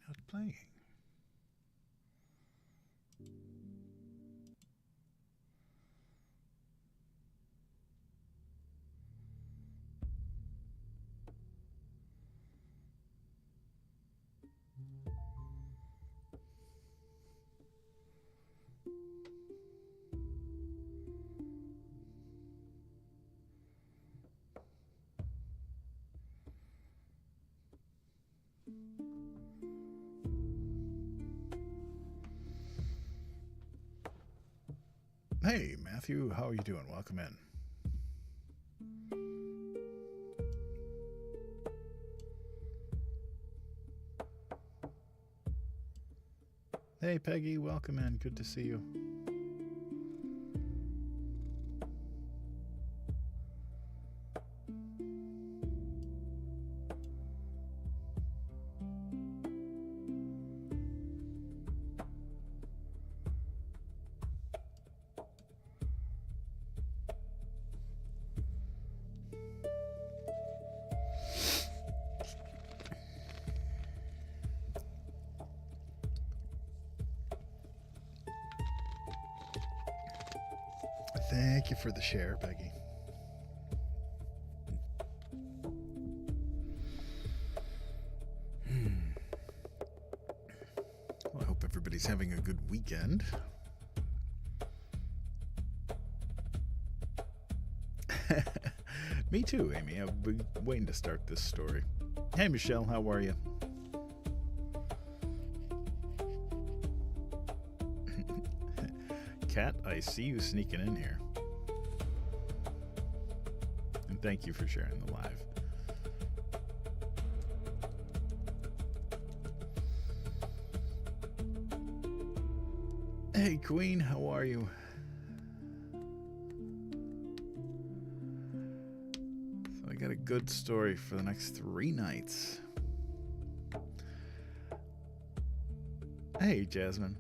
not playing. Hey, Matthew, how are you doing? Welcome in. Hey, Peggy, welcome in. Good to see you. Thank you for the share, Peggy. Well, I hope everybody's having a good weekend. Me too, Amy. I've been waiting to start this story. Hey, Michelle, how are you? Kat, I see you sneaking in here. And thank you for sharing the live. Hey, Queen, how are you? So I got a good story for the next 3 nights. Hey, Jasmine.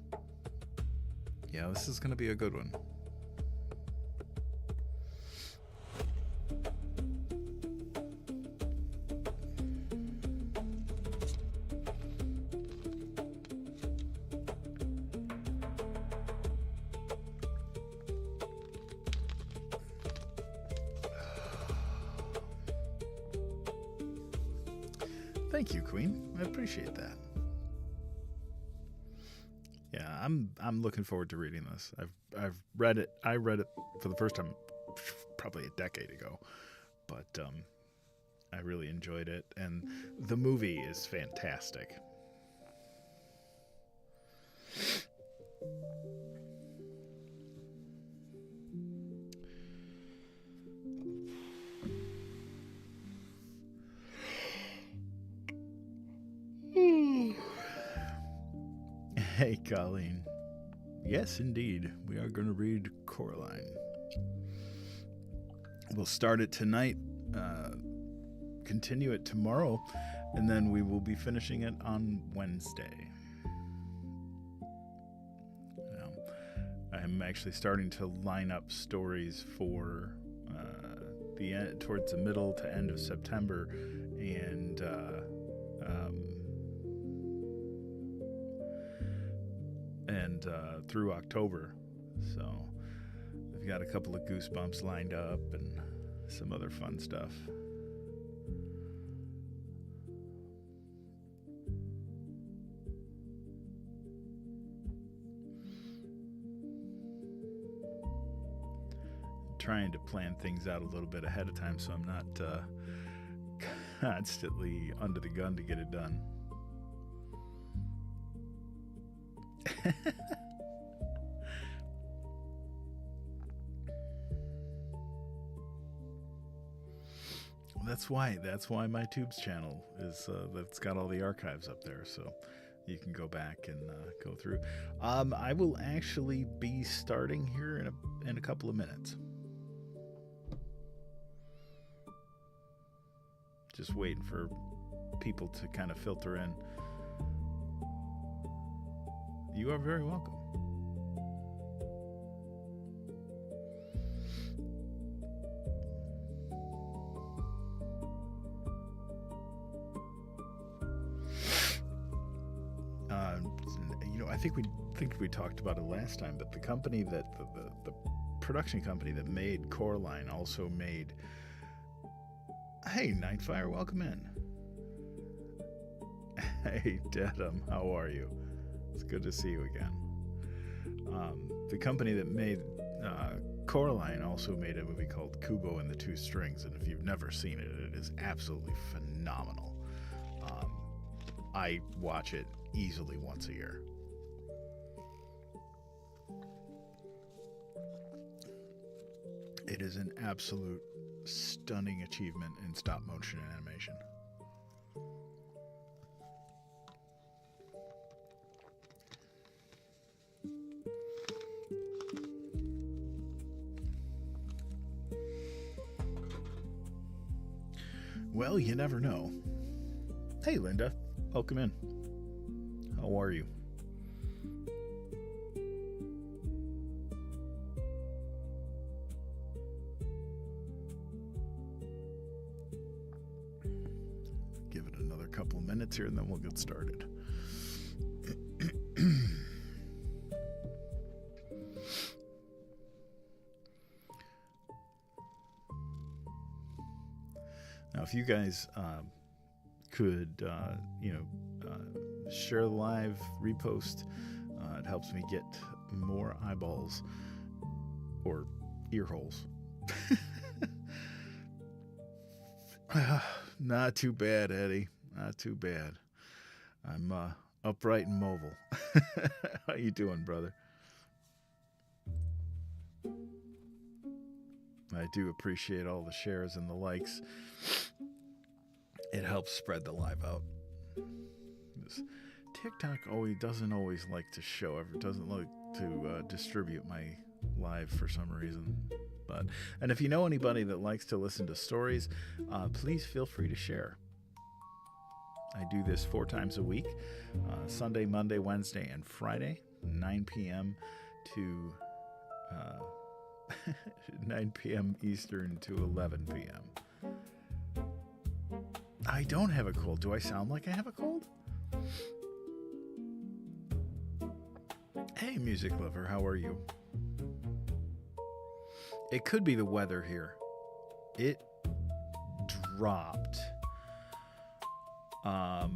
Yeah, this is going to be a good one. Thank you, Queen. I appreciate that. Yeah, I'm looking forward to reading this. I've read it. I read it for the first time probably a decade ago, but I really enjoyed it, and the movie is fantastic. Hey, Colleen. Yes, indeed. We are going to read Coraline. We'll start it tonight, continue it tomorrow, and then we will be finishing it on Wednesday. I'm actually starting to line up stories for the end, towards the middle to end of September, and through October. So I've got a couple of Goosebumps lined up and some other fun stuff. Trying to plan things out a little bit ahead of time so I'm not constantly under the gun to get it done. That's why my Tubes channel is that's got all the archives up there, so you can go back and go through. I will actually be starting here in a couple of minutes. Just waiting for people to kind of filter in. You are very welcome. think we talked about it last time, but the company that the production company that made Coraline also made. Hey, Nightfire, welcome in. Hey, Dedham, how are you? It's good to see you again. The company that made Coraline also made a movie called Kubo and the Two Strings, and if you've never seen it, it is absolutely phenomenal. I watch it easily once a year. It is an absolute stunning achievement in stop motion animation. Well, you never know. Hey, Linda. Welcome in. How are you? Give it another couple of minutes here and then we'll get started. Now, if you guys could, share the live, repost, it helps me get more eyeballs or ear holes. Not too bad, Eddie. Not too bad. I'm upright and mobile. How you doing, brother? I do appreciate all the shares and the likes. It helps spread the live out. This TikTok doesn't always like to show. It doesn't like to distribute my live for some reason. And if you know anybody that likes to listen to stories, please feel free to share. I do this 4 times a week, Sunday, Monday, Wednesday, and Friday, 9 p.m. to 9 p.m. Eastern to 11 p.m. I don't have a cold. Do I sound like I have a cold? Hey, music lover, how are you? It could be the weather here. It dropped. I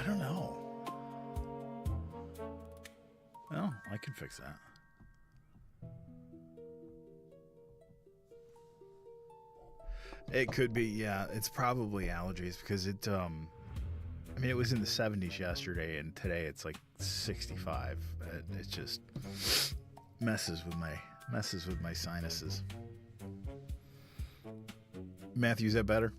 don't know. Well, I can fix that. It could be, yeah. It's probably allergies because it was in the 70s yesterday, and today it's like 65. It just messes with my sinuses. Matthew, is that better?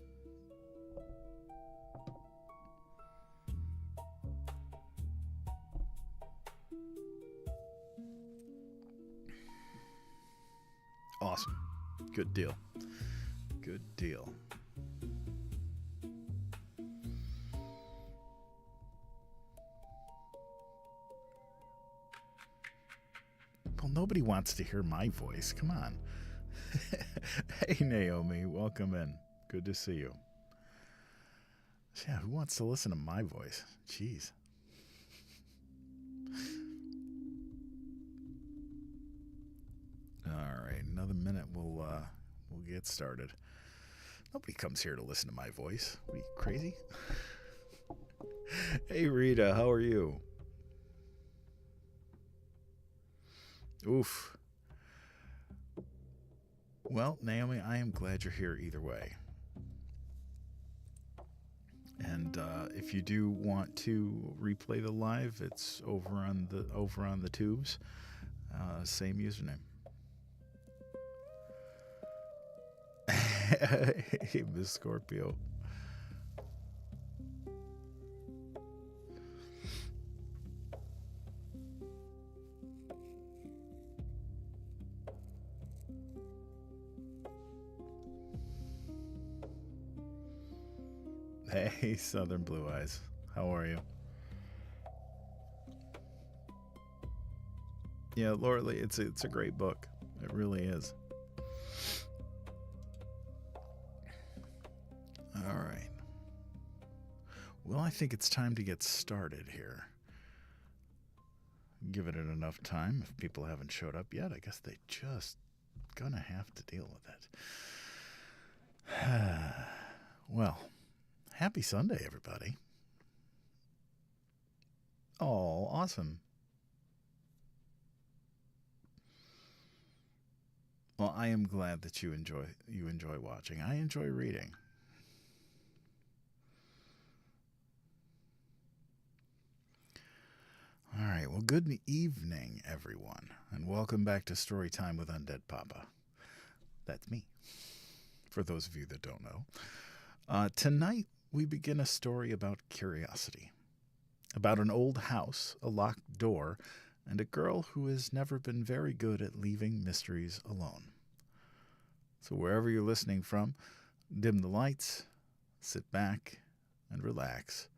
Awesome. Good deal. Good deal. Well, nobody wants to hear my voice. Come on. Hey, Naomi. Welcome in. Good to see you. Yeah, who wants to listen to my voice? Jeez. All right, another minute. We'll get started. Nobody comes here to listen to my voice. What are you, crazy? Hey, Rita, how are you? Oof. Well, Naomi, I am glad you're here either way. And if you do want to replay the live, it's over on the tubes. Same username. Hey, Miss Scorpio. Hey, Southern Blue Eyes. How are you? Yeah, Laura Lee, it's a great book. It really is. All right. Well, I think it's time to get started here. Given it enough time, if people haven't showed up yet, I guess they just gonna have to deal with it. Well, happy Sunday, everybody. Oh, awesome. Well, I am glad that you enjoy watching. I enjoy reading. All right, well, good evening, everyone, and welcome back to Storytime with UndeadPapa. That's me, for those of you that don't know. Tonight, we begin a story about curiosity, about an old house, a locked door, and a girl who has never been very good at leaving mysteries alone. So wherever you're listening from, dim the lights, sit back, and relax,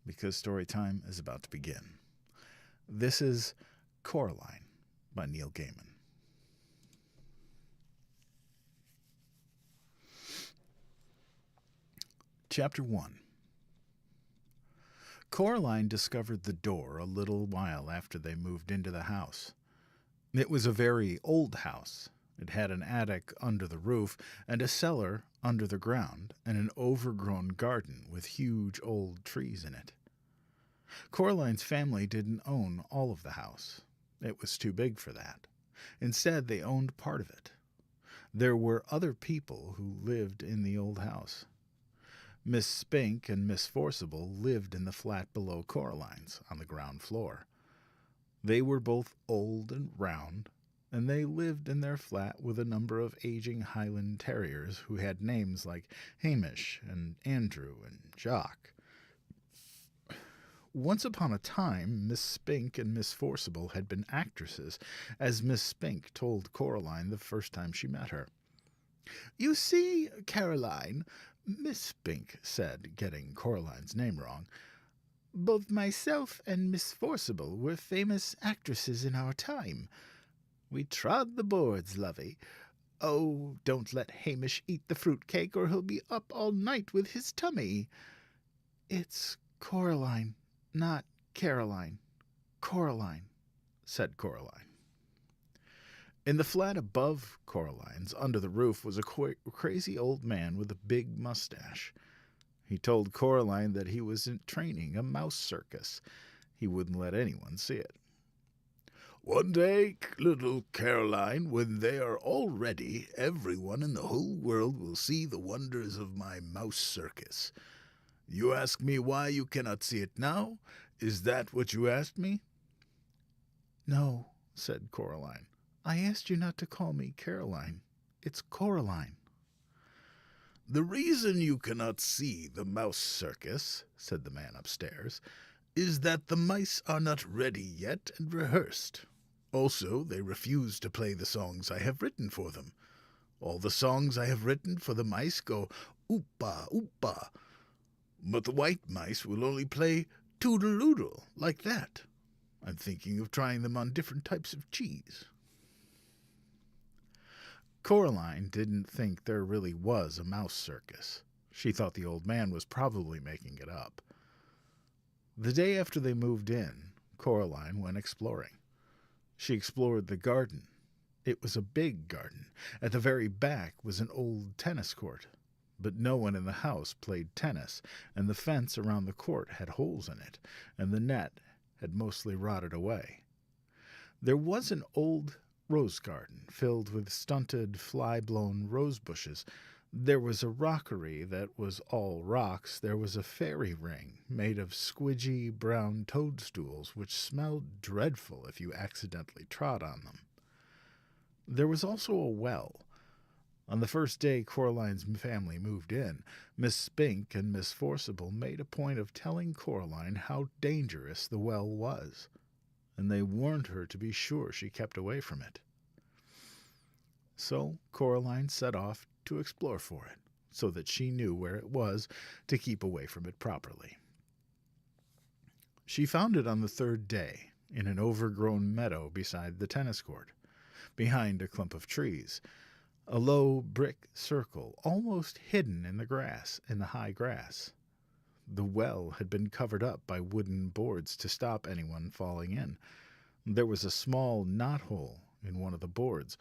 because Storytime is about to begin. This is Coraline by Neil Gaiman. Chapter 1. Coraline discovered the door a little while after they moved into the house. It was a very old house. It had an attic under the roof and a cellar under the ground and an overgrown garden with huge old trees in it. Coraline's family didn't own all of the house. It was too big for that. Instead, they owned part of it. There were other people who lived in the old house. Miss Spink and Miss Forcible lived in the flat below Coraline's, on the ground floor. They were both old and round, and they lived in their flat with a number of aging Highland terriers who had names like Hamish and Andrew and Jock. Once upon a time, Miss Spink and Miss Forcible had been actresses, as Miss Spink told Coraline the first time she met her. "You see, Caroline," Miss Spink said, getting Coraline's name wrong, "both myself and Miss Forcible were famous actresses in our time. We trod the boards, lovey. Oh, don't let Hamish eat the fruit-cake, or he'll be up all night with his tummy." "It's Coraline, not Caroline. Coraline," said Coraline. In the flat above Coraline's, under the roof, was a crazy old man with a big mustache. He told Coraline that he was training a mouse circus. He wouldn't let anyone see it. "One day, little Caroline, when they are all ready, everyone in the whole world will see the wonders of my mouse circus. You ask me why you cannot see it now? Is that what you asked me?" "No," said Coraline. "I asked you not to call me Caroline. It's Coraline." "The reason you cannot see the mouse circus," said the man upstairs, "is that the mice are not ready yet and rehearsed. Also, they refuse to play the songs I have written for them. All the songs I have written for the mice go oopa oopa, but the white mice will only play toodle-oodle, like that. I'm thinking of trying them on different types of cheese." Coraline didn't think there really was a mouse circus. She thought the old man was probably making it up. The day after they moved in, Coraline went exploring. She explored the garden. It was a big garden. At the very back was an old tennis court. But no one in the house played tennis, and the fence around the court had holes in it, and the net had mostly rotted away. There was an old rose garden filled with stunted, fly-blown rose bushes. There was a rockery that was all rocks. There was a fairy ring made of squidgy brown toadstools which smelled dreadful if you accidentally trod on them. There was also a well. On the first day Coraline's family moved in, Miss Spink and Miss Forcible made a point of telling Coraline how dangerous the well was, and they warned her to be sure she kept away from it. So Coraline set off to explore for it, so that she knew where it was to keep away from it properly. She found it on the third day, in an overgrown meadow beside the tennis court, behind a clump of trees, a low brick circle almost hidden in the high grass. The well had been covered up by wooden boards to stop anyone falling in. There was a small knothole in one of the boards,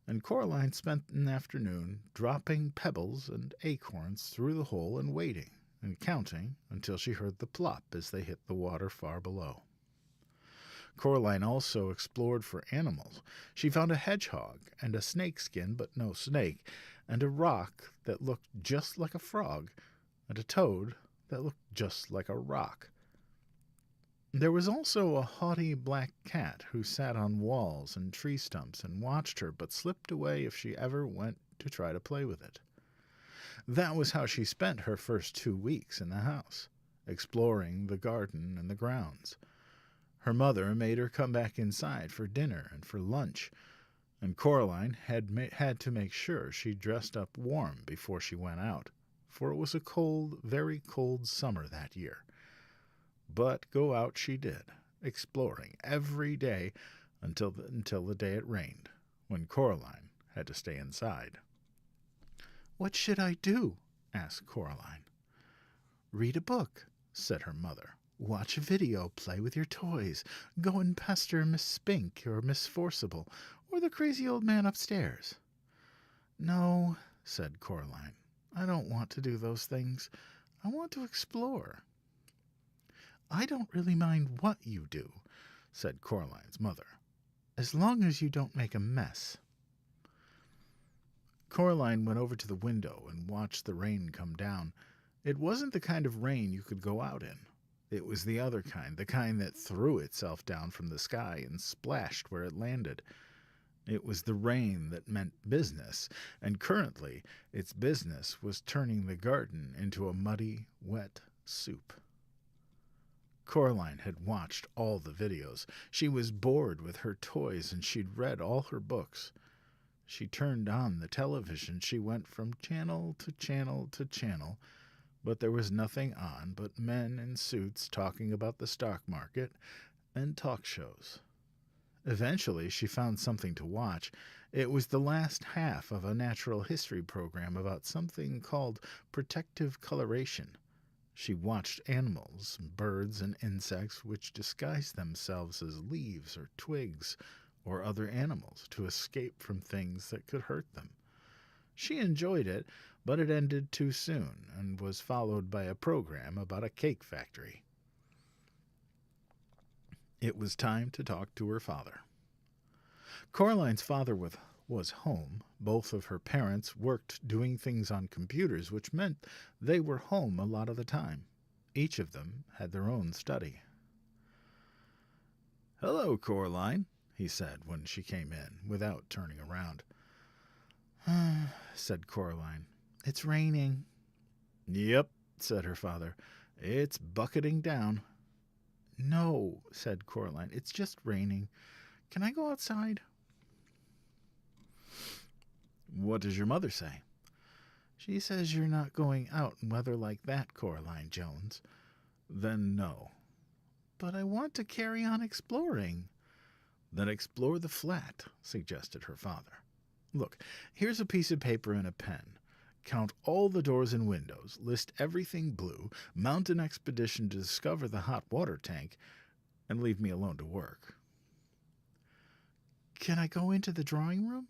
and Coraline spent an afternoon dropping pebbles and acorns through the hole and waiting and counting until she heard the plop as they hit the water far below. Coraline also explored for animals. She found a hedgehog and a snakeskin, but no snake, and a rock that looked just like a frog, and a toad that looked just like a rock. There was also a haughty black cat who sat on walls and tree stumps and watched her, but slipped away if she ever went to try to play with it. That was how she spent her first 2 weeks in the house, exploring the garden and the grounds. Her mother made her come back inside for dinner and for lunch, and Coraline had to make sure she dressed up warm before she went out, for it was a cold, very cold summer that year. But go out she did, exploring every day until the day it rained, when Coraline had to stay inside. "What should I do?" asked Coraline. "Read a book," said her mother. "Watch a video, play with your toys, go and pester Miss Spink or Miss Forcible or the crazy old man upstairs." "No," said Coraline, "I don't want to do those things. I want to explore." "I don't really mind what you do," said Coraline's mother, "as long as you don't make a mess." Coraline went over to the window and watched the rain come down. It wasn't the kind of rain you could go out in. It was the other kind, the kind that threw itself down from the sky and splashed where it landed. It was the rain that meant business, and currently its business was turning the garden into a muddy, wet soup. Coraline had watched all the videos. She was bored with her toys, and she'd read all her books. She turned on the television. She went from channel to channel to channel, but there was nothing on but men in suits talking about the stock market and talk shows. Eventually, she found something to watch. It was the last half of a natural history program about something called protective coloration. She watched animals, birds, and insects which disguised themselves as leaves or twigs or other animals to escape from things that could hurt them. She enjoyed it, but it ended too soon and was followed by a program about a cake factory. It was time to talk to her father. Coraline's father was home. Both of her parents worked doing things on computers, which meant they were home a lot of the time. Each of them had their own study. "Hello, Coraline," he said when she came in, without turning around. Said Coraline. "It's raining." "Yep," said her father. "It's bucketing down." "No," said Coraline. "It's just raining. Can I go outside?" "What does your mother say?" "She says you're not going out in weather like that, Coraline Jones." "Then no." "But I want to carry on exploring." "Then explore the flat," suggested her father. "Look, here's a piece of paper and a pen. Count all the doors and windows, list everything blue, mount an expedition to discover the hot water tank, and leave me alone to work." "Can I go into the drawing room?"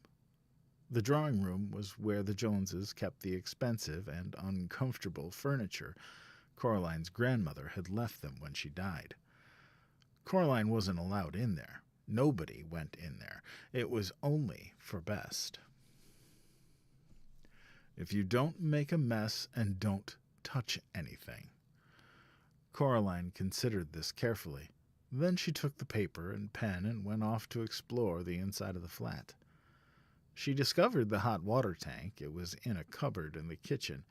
The drawing room was where the Joneses kept the expensive and uncomfortable furniture. Coraline's grandmother had left them when she died. Coraline wasn't allowed in there. Nobody went in there. It was only for best. "If you don't make a mess and don't touch anything." Coraline considered this carefully. Then she took the paper and pen and went off to explore the inside of the flat. She discovered the hot water tank. It was in a cupboard in the kitchen.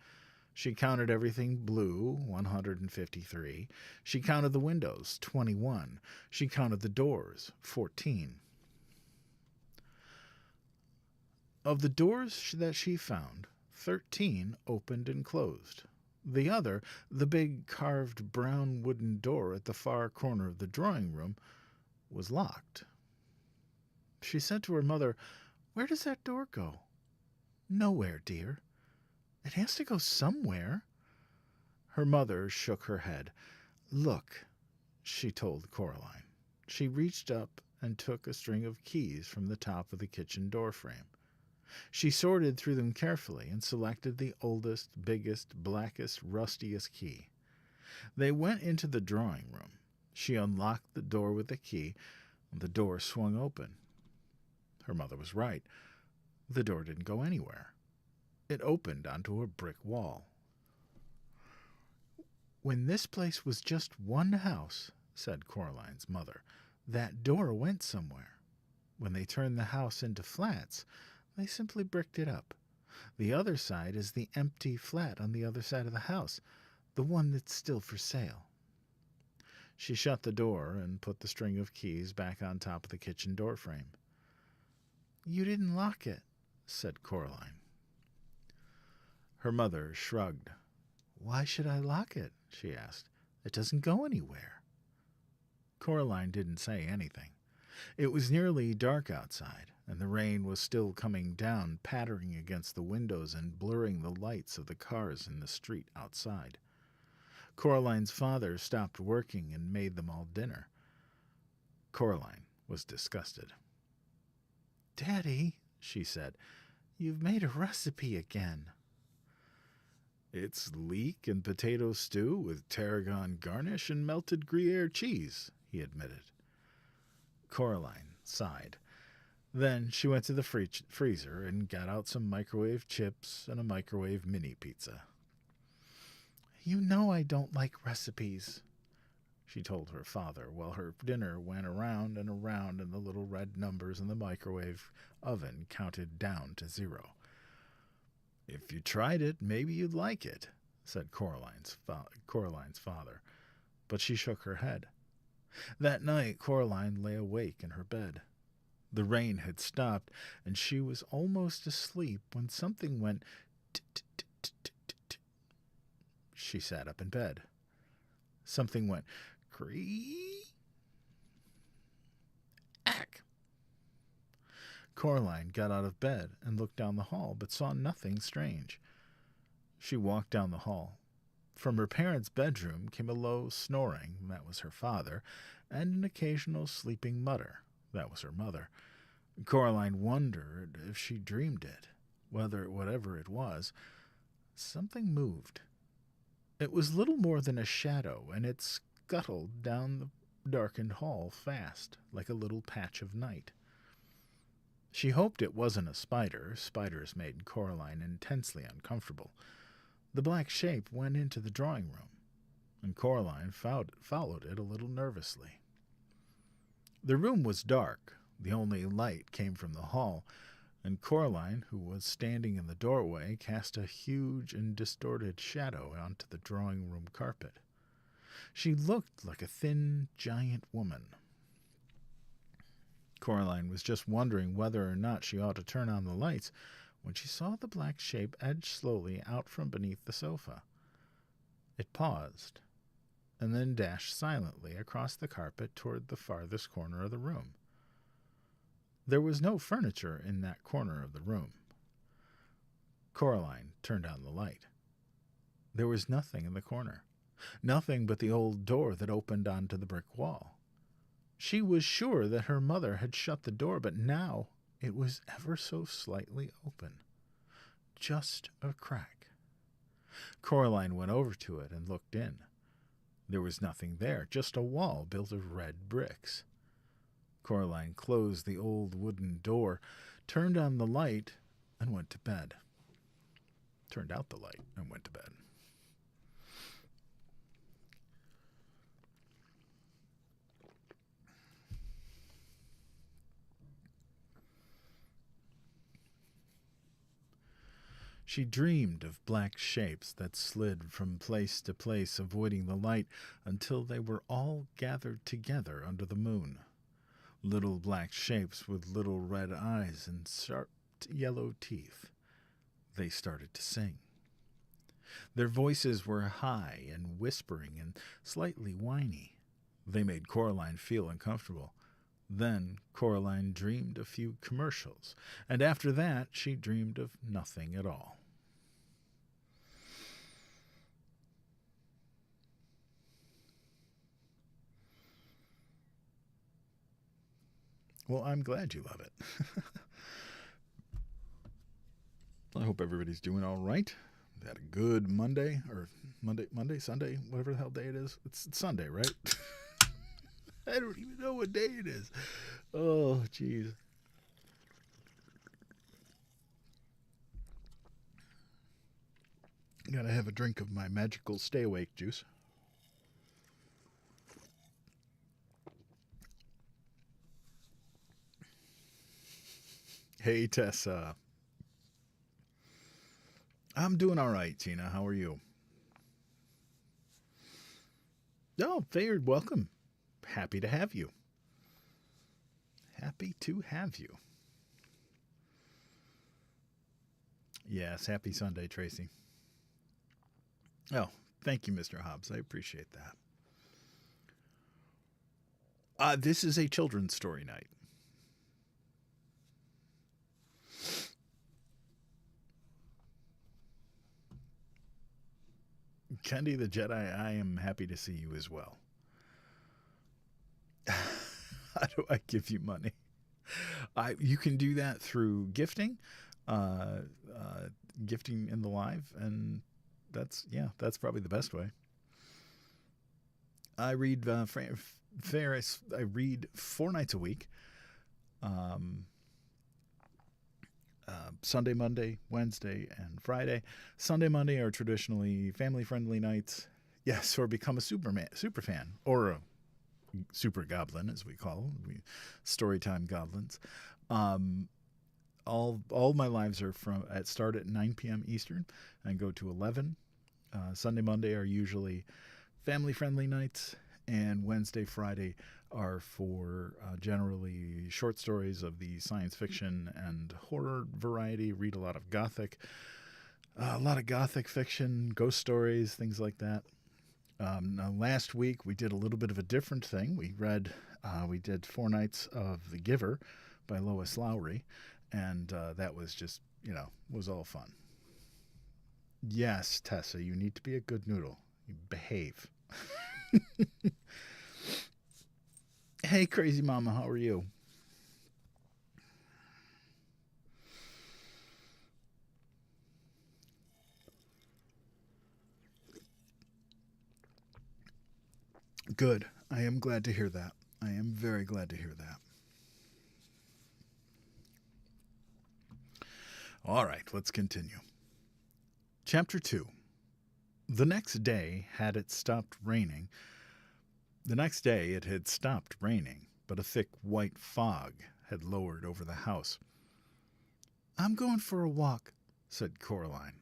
She counted everything blue, 153. She counted the windows, 21. She counted the doors, 14. Of the doors that she found, 13 opened and closed. The other, the big carved brown wooden door at the far corner of the drawing room, was locked. She said to her mother, "Where does that door go?" "Nowhere, dear." "It has to go somewhere." Her mother shook her head. "Look," she told Coraline. She reached up and took a string of keys from the top of the kitchen door frame. She sorted through them carefully and selected the oldest, biggest, blackest, rustiest key. They went into the drawing room. She unlocked the door with the key, and the door swung open. Her mother was right. The door didn't go anywhere. It opened onto a brick wall. "When this place was just one house," said Coraline's mother, "that door went somewhere. When they turned the house into flats, they simply bricked it up. The other side is the empty flat on the other side of the house, the one that's still for sale." She shut the door and put the string of keys back on top of the kitchen door frame. "You didn't lock it," said Coraline. Her mother shrugged. "Why should I lock it?" she asked. "It doesn't go anywhere." Coraline didn't say anything. It was nearly dark outside, and the rain was still coming down, pattering against the windows and blurring the lights of the cars in the street outside. Coraline's father stopped working and made them all dinner. Coraline was disgusted. "Daddy," she said, "you've made a recipe again." "It's leek and potato stew with tarragon garnish and melted Gruyere cheese," he admitted. Coraline sighed. Then she went to the freezer and got out some microwave chips and a microwave mini pizza. "You know I don't like recipes," she told her father, while her dinner went around and around and the little red numbers in the microwave oven counted down to 0. "If you tried it, maybe you'd like it," said Coraline's father, but she shook her head. That night, Coraline lay awake in her bed. The rain had stopped, and she was almost asleep when something went tit-tit-tit-tit-tit. She sat up in bed. Something went cree. Ack! Coraline got out of bed and looked down the hall, but saw nothing strange. She walked down the hall. From her parents' bedroom came a low snoring, that was her father, and an occasional sleeping mutter, that was her mother. Coraline wondered if she dreamed it, whatever it was. Something moved. It was little more than a shadow, and it scuttled down the darkened hall fast, like a little patch of night. She hoped it wasn't a spider. Spiders made Coraline intensely uncomfortable. The black shape went into the drawing room, and Coraline followed it a little nervously. The room was dark. The only light came from the hall, and Coraline, who was standing in the doorway, cast a huge and distorted shadow onto the drawing room carpet. She looked like a thin, giant woman. Coraline was just wondering whether or not she ought to turn on the lights when she saw the black shape edge slowly out from beneath the sofa. It paused, and then dashed silently across the carpet toward the farthest corner of the room. There was no furniture in that corner of the room. Coraline turned on the light. There was nothing in the corner, nothing but the old door that opened onto the brick wall. She was sure that her mother had shut the door, but now it was ever so slightly open. Just a crack. Coraline went over to it and looked in. There was nothing there, just a wall built of red bricks. Coraline closed the old wooden door, turned on the light, and went to bed. Turned out the light and went to bed. She dreamed of black shapes that slid from place to place, avoiding the light, until they were all gathered together under the moon. Little black shapes with little red eyes and sharp yellow teeth. They started to sing. Their voices were high and whispering and slightly whiny. They made Coraline feel uncomfortable. Then Coraline dreamed a few commercials, and after that she dreamed of nothing at all. Well, I'm glad you love it. I hope everybody's doing all right. Had a good Monday, or Sunday, whatever the hell day it is. It's Sunday, right? I don't even know what day it is. Oh, jeez. Gotta have a drink of my magical stay awake juice. Hey, Tessa. I'm doing all right, Tina. How are you? Oh, Fayard, welcome. Happy to have you. Happy to have you. Yes, happy Sunday, Tracy. Oh, thank you, Mr. Hobbs. I appreciate that. This is a children's story night. Kendi the Jedi, I am happy to see you as well. How do I give you money? You can do that through gifting, gifting in the live, and that's probably the best way. I read Ferris. I read 4 nights a week. Sunday, Monday, Wednesday, and Friday. Sunday, Monday are traditionally family-friendly nights. Yes, or become a super fan, or a super goblin, as we call them. Storytime goblins. All my lives are start at 9 p.m. Eastern and go to 11. Sunday, Monday are usually family-friendly nights, and Wednesday, Friday are for generally short stories of the science fiction and horror variety. Read a lot of gothic fiction, ghost stories, things like that. Now last week we did a little bit of a different thing. We did 4 nights of The Giver by Lois Lowry, and that was just, was all fun. Yes, Tessa, you need to be a good noodle. You behave. Hey, crazy mama, how are you? Good. I am glad to hear that. I am very glad to hear that. All right, let's continue. Chapter 2. The next day it stopped raining. The next day it had stopped raining, but a thick white fog had lowered over the house. I'm going for a walk, said Coraline.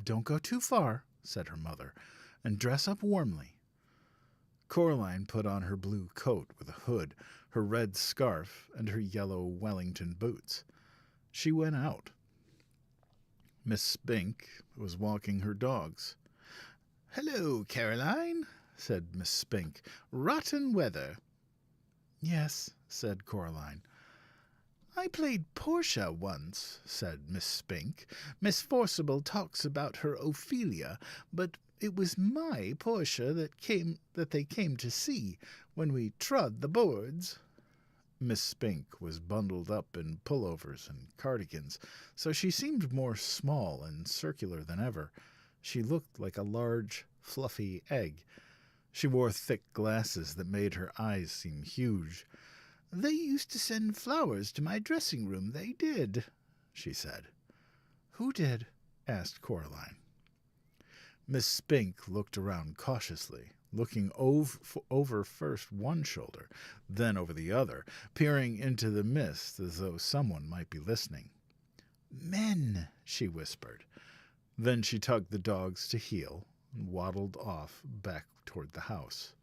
Don't go too far, said her mother, and dress up warmly. Coraline put on her blue coat with a hood, her red scarf, and her yellow Wellington boots. She went out. Miss Spink was walking her dogs. Hello, Caroline, said Miss Spink. Rotten weather. Yes, said Coraline. I played Portia once, said Miss Spink. Miss Forcible talks about her Ophelia, but it was my Portia that they came to see when we trod the boards. Miss Spink was bundled up in pullovers and cardigans, so she seemed more small and circular than ever. She looked like a large, fluffy egg. She wore thick glasses that made her eyes seem huge. They used to send flowers to my dressing room, they did, she said. Who did? Asked Coraline. Miss Spink looked around cautiously, looking over first one shoulder, then over the other, peering into the mist as though someone might be listening. Men, she whispered. Then she tugged the dogs to heel and waddled off back toward the house.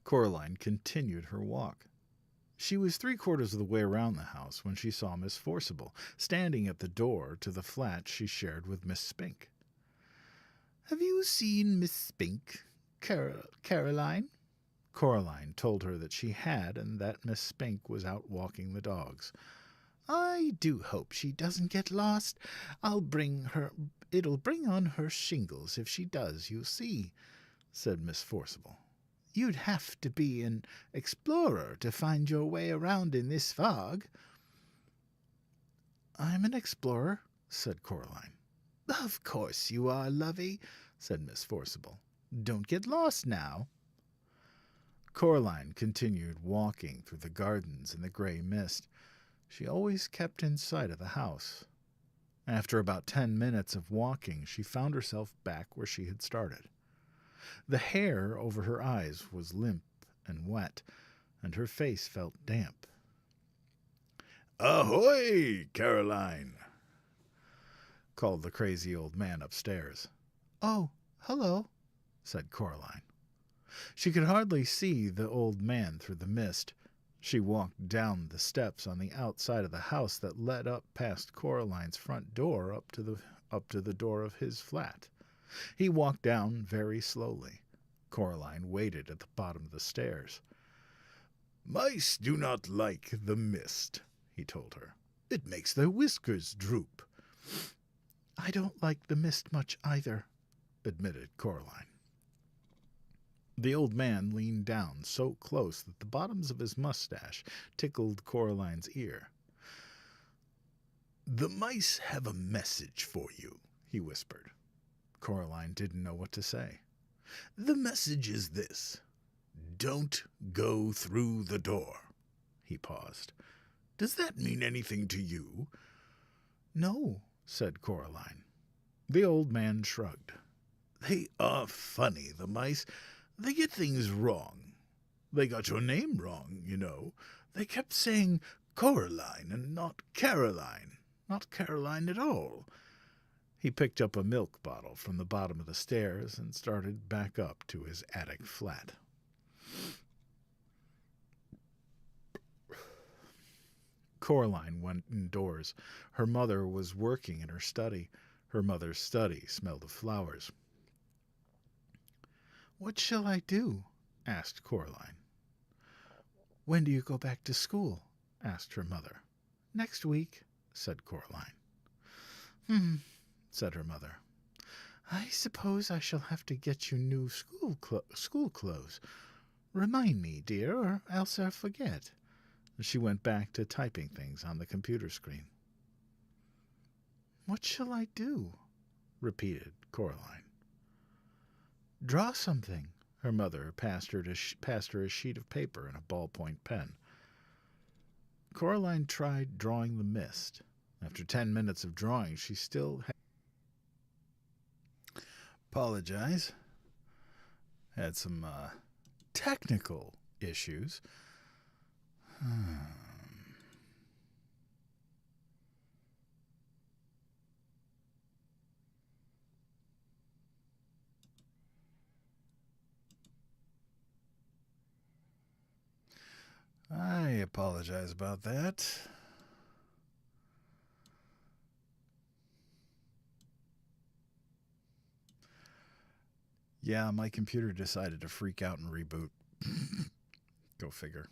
Coraline continued her walk. She was 3/4 of the way around the house when she saw Miss Forcible, standing at the door to the flat she shared with Miss Spink. Have you seen Miss Spink, Caroline? Coraline told her that she had, and that Miss Spink was out walking the dogs. I do hope she doesn't get lost. It'll bring on her shingles if she does, you see, said Miss Forcible. You'd have to be an explorer to find your way around in this fog." "I'm an explorer," said Coraline. "Of course you are, lovey," said Miss Forcible. "Don't get lost now." Coraline continued walking through the gardens in the gray mist. She always kept in sight of the house. After about 10 minutes of walking, she found herself back where she had started. The hair over her eyes was limp and wet, and her face felt damp. "Ahoy, Caroline!" called the crazy old man upstairs. "Oh, hello," said Coraline. She could hardly see the old man through the mist. She walked down the steps on the outside of the house that led up past Coraline's front door up to the door of his flat. He walked down very slowly. Coraline waited at the bottom of the stairs. "Mice do not like the mist," he told her. "It makes their whiskers droop." "I don't like the mist much either," admitted Coraline. The old man leaned down so close that the bottoms of his mustache tickled Coraline's ear. "The mice have a message for you," he whispered. Coraline didn't know what to say. "The message is this: don't go through the door." He paused. "Does that mean anything to you?" "No," said Coraline. The old man shrugged. "They are funny, the mice. They get things wrong. They got your name wrong, you know. They kept saying Coraline and not Caroline. Not Caroline at all." He picked up a milk bottle from the bottom of the stairs and started back up to his attic flat. Coraline went indoors. Her mother was working in her study. Her mother's study smelled of flowers. "What shall I do?" asked Coraline. "When do you go back to school?" asked her mother. "Next week," said Coraline. Said her mother. "I suppose I shall have to get you new school clothes. Remind me, dear, or else I'll forget." She went back to typing things on the computer screen. "What shall I do?" repeated Coraline. "Draw something." Her mother passed her a sheet of paper and a ballpoint pen. Coraline tried drawing the mist. After 10 minutes of drawing, she still had... Apologize. Had some technical issues. I apologize about that. Yeah, my computer decided to freak out and reboot. Go figure.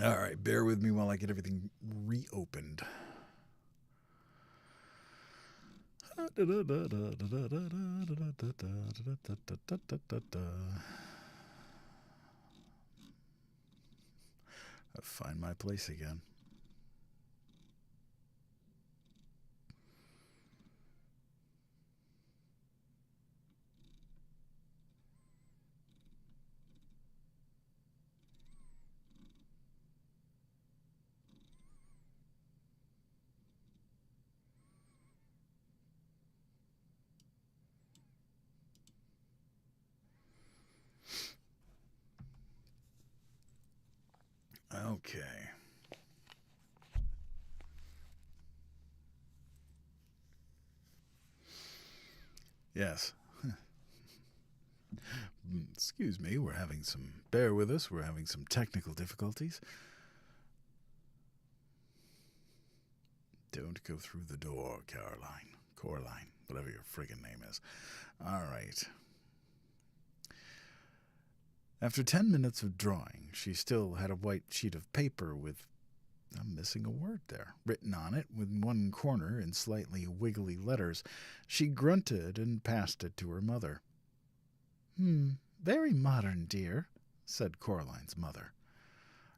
All right, bear with me while I get everything reopened. I'll find my place again. Okay. Yes. Excuse me, bear with us, we're having some technical difficulties. Don't go through the door, Coraline, whatever your friggin' name is. All right. After 10 minutes of drawing, she still had a white sheet of paper with, I'm missing a word there, written on it with one corner in slightly wiggly letters. She grunted and passed it to her mother. Very modern, dear, said Coraline's mother.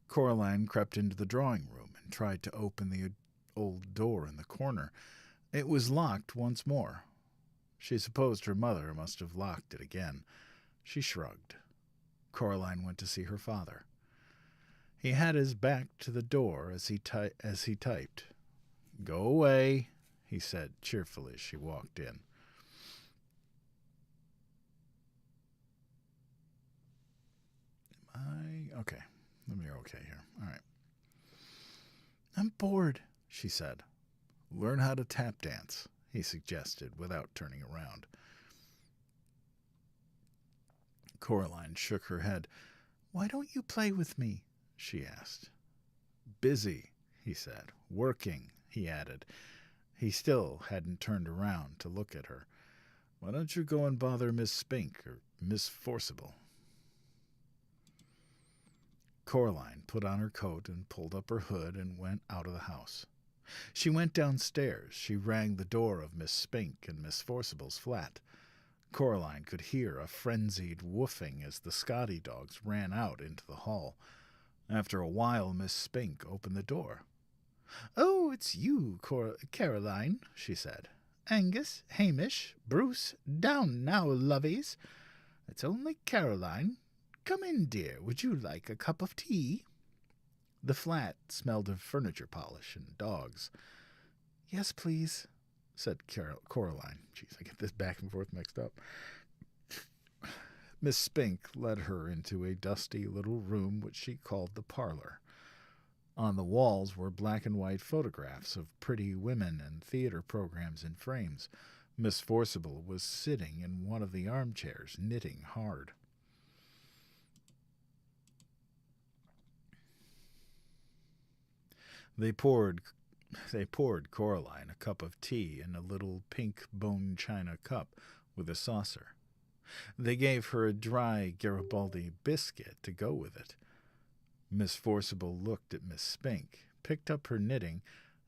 Coraline crept into the drawing room and tried to open the old door in the corner. It was locked once more. She supposed her mother must have locked it again. She shrugged. Coraline went to see her father. He had his back to the door as he typed. "Go away," he said cheerfully as she walked in. Okay. Let me be okay here. All right. "I'm bored," she said. "Learn how to tap dance," he suggested without turning around. Coraline shook her head. "Why don't you play with me?" she asked. "Busy," he said. "Working," he added. He still hadn't turned around to look at her. "Why don't you go and bother Miss Spink or Miss Forcible?" Coraline put on her coat and pulled up her hood and went out of the house. She went downstairs. She rang the door of Miss Spink and Miss Forcible's flat. Coraline could hear a frenzied woofing as the Scotty dogs ran out into the hall. After a while, Miss Spink opened the door. "Oh, it's you, Caroline," she said. "Angus, Hamish, Bruce, down now, lovies. It's only Caroline. Come in, dear. Would you like a cup of tea?" The flat smelled of furniture polish and dogs. "Yes, please," said Coraline. Jeez, I get this back and forth mixed up. Miss Spink led her into a dusty little room which she called the parlor. On the walls were black and white photographs of pretty women and theater programs in frames. Miss Forcible was sitting in one of the armchairs, knitting hard. They poured Coraline a cup of tea in a little pink bone china cup with a saucer. They gave her a dry Garibaldi biscuit to go with it. Miss Forcible looked at Miss Spink, picked up her knitting,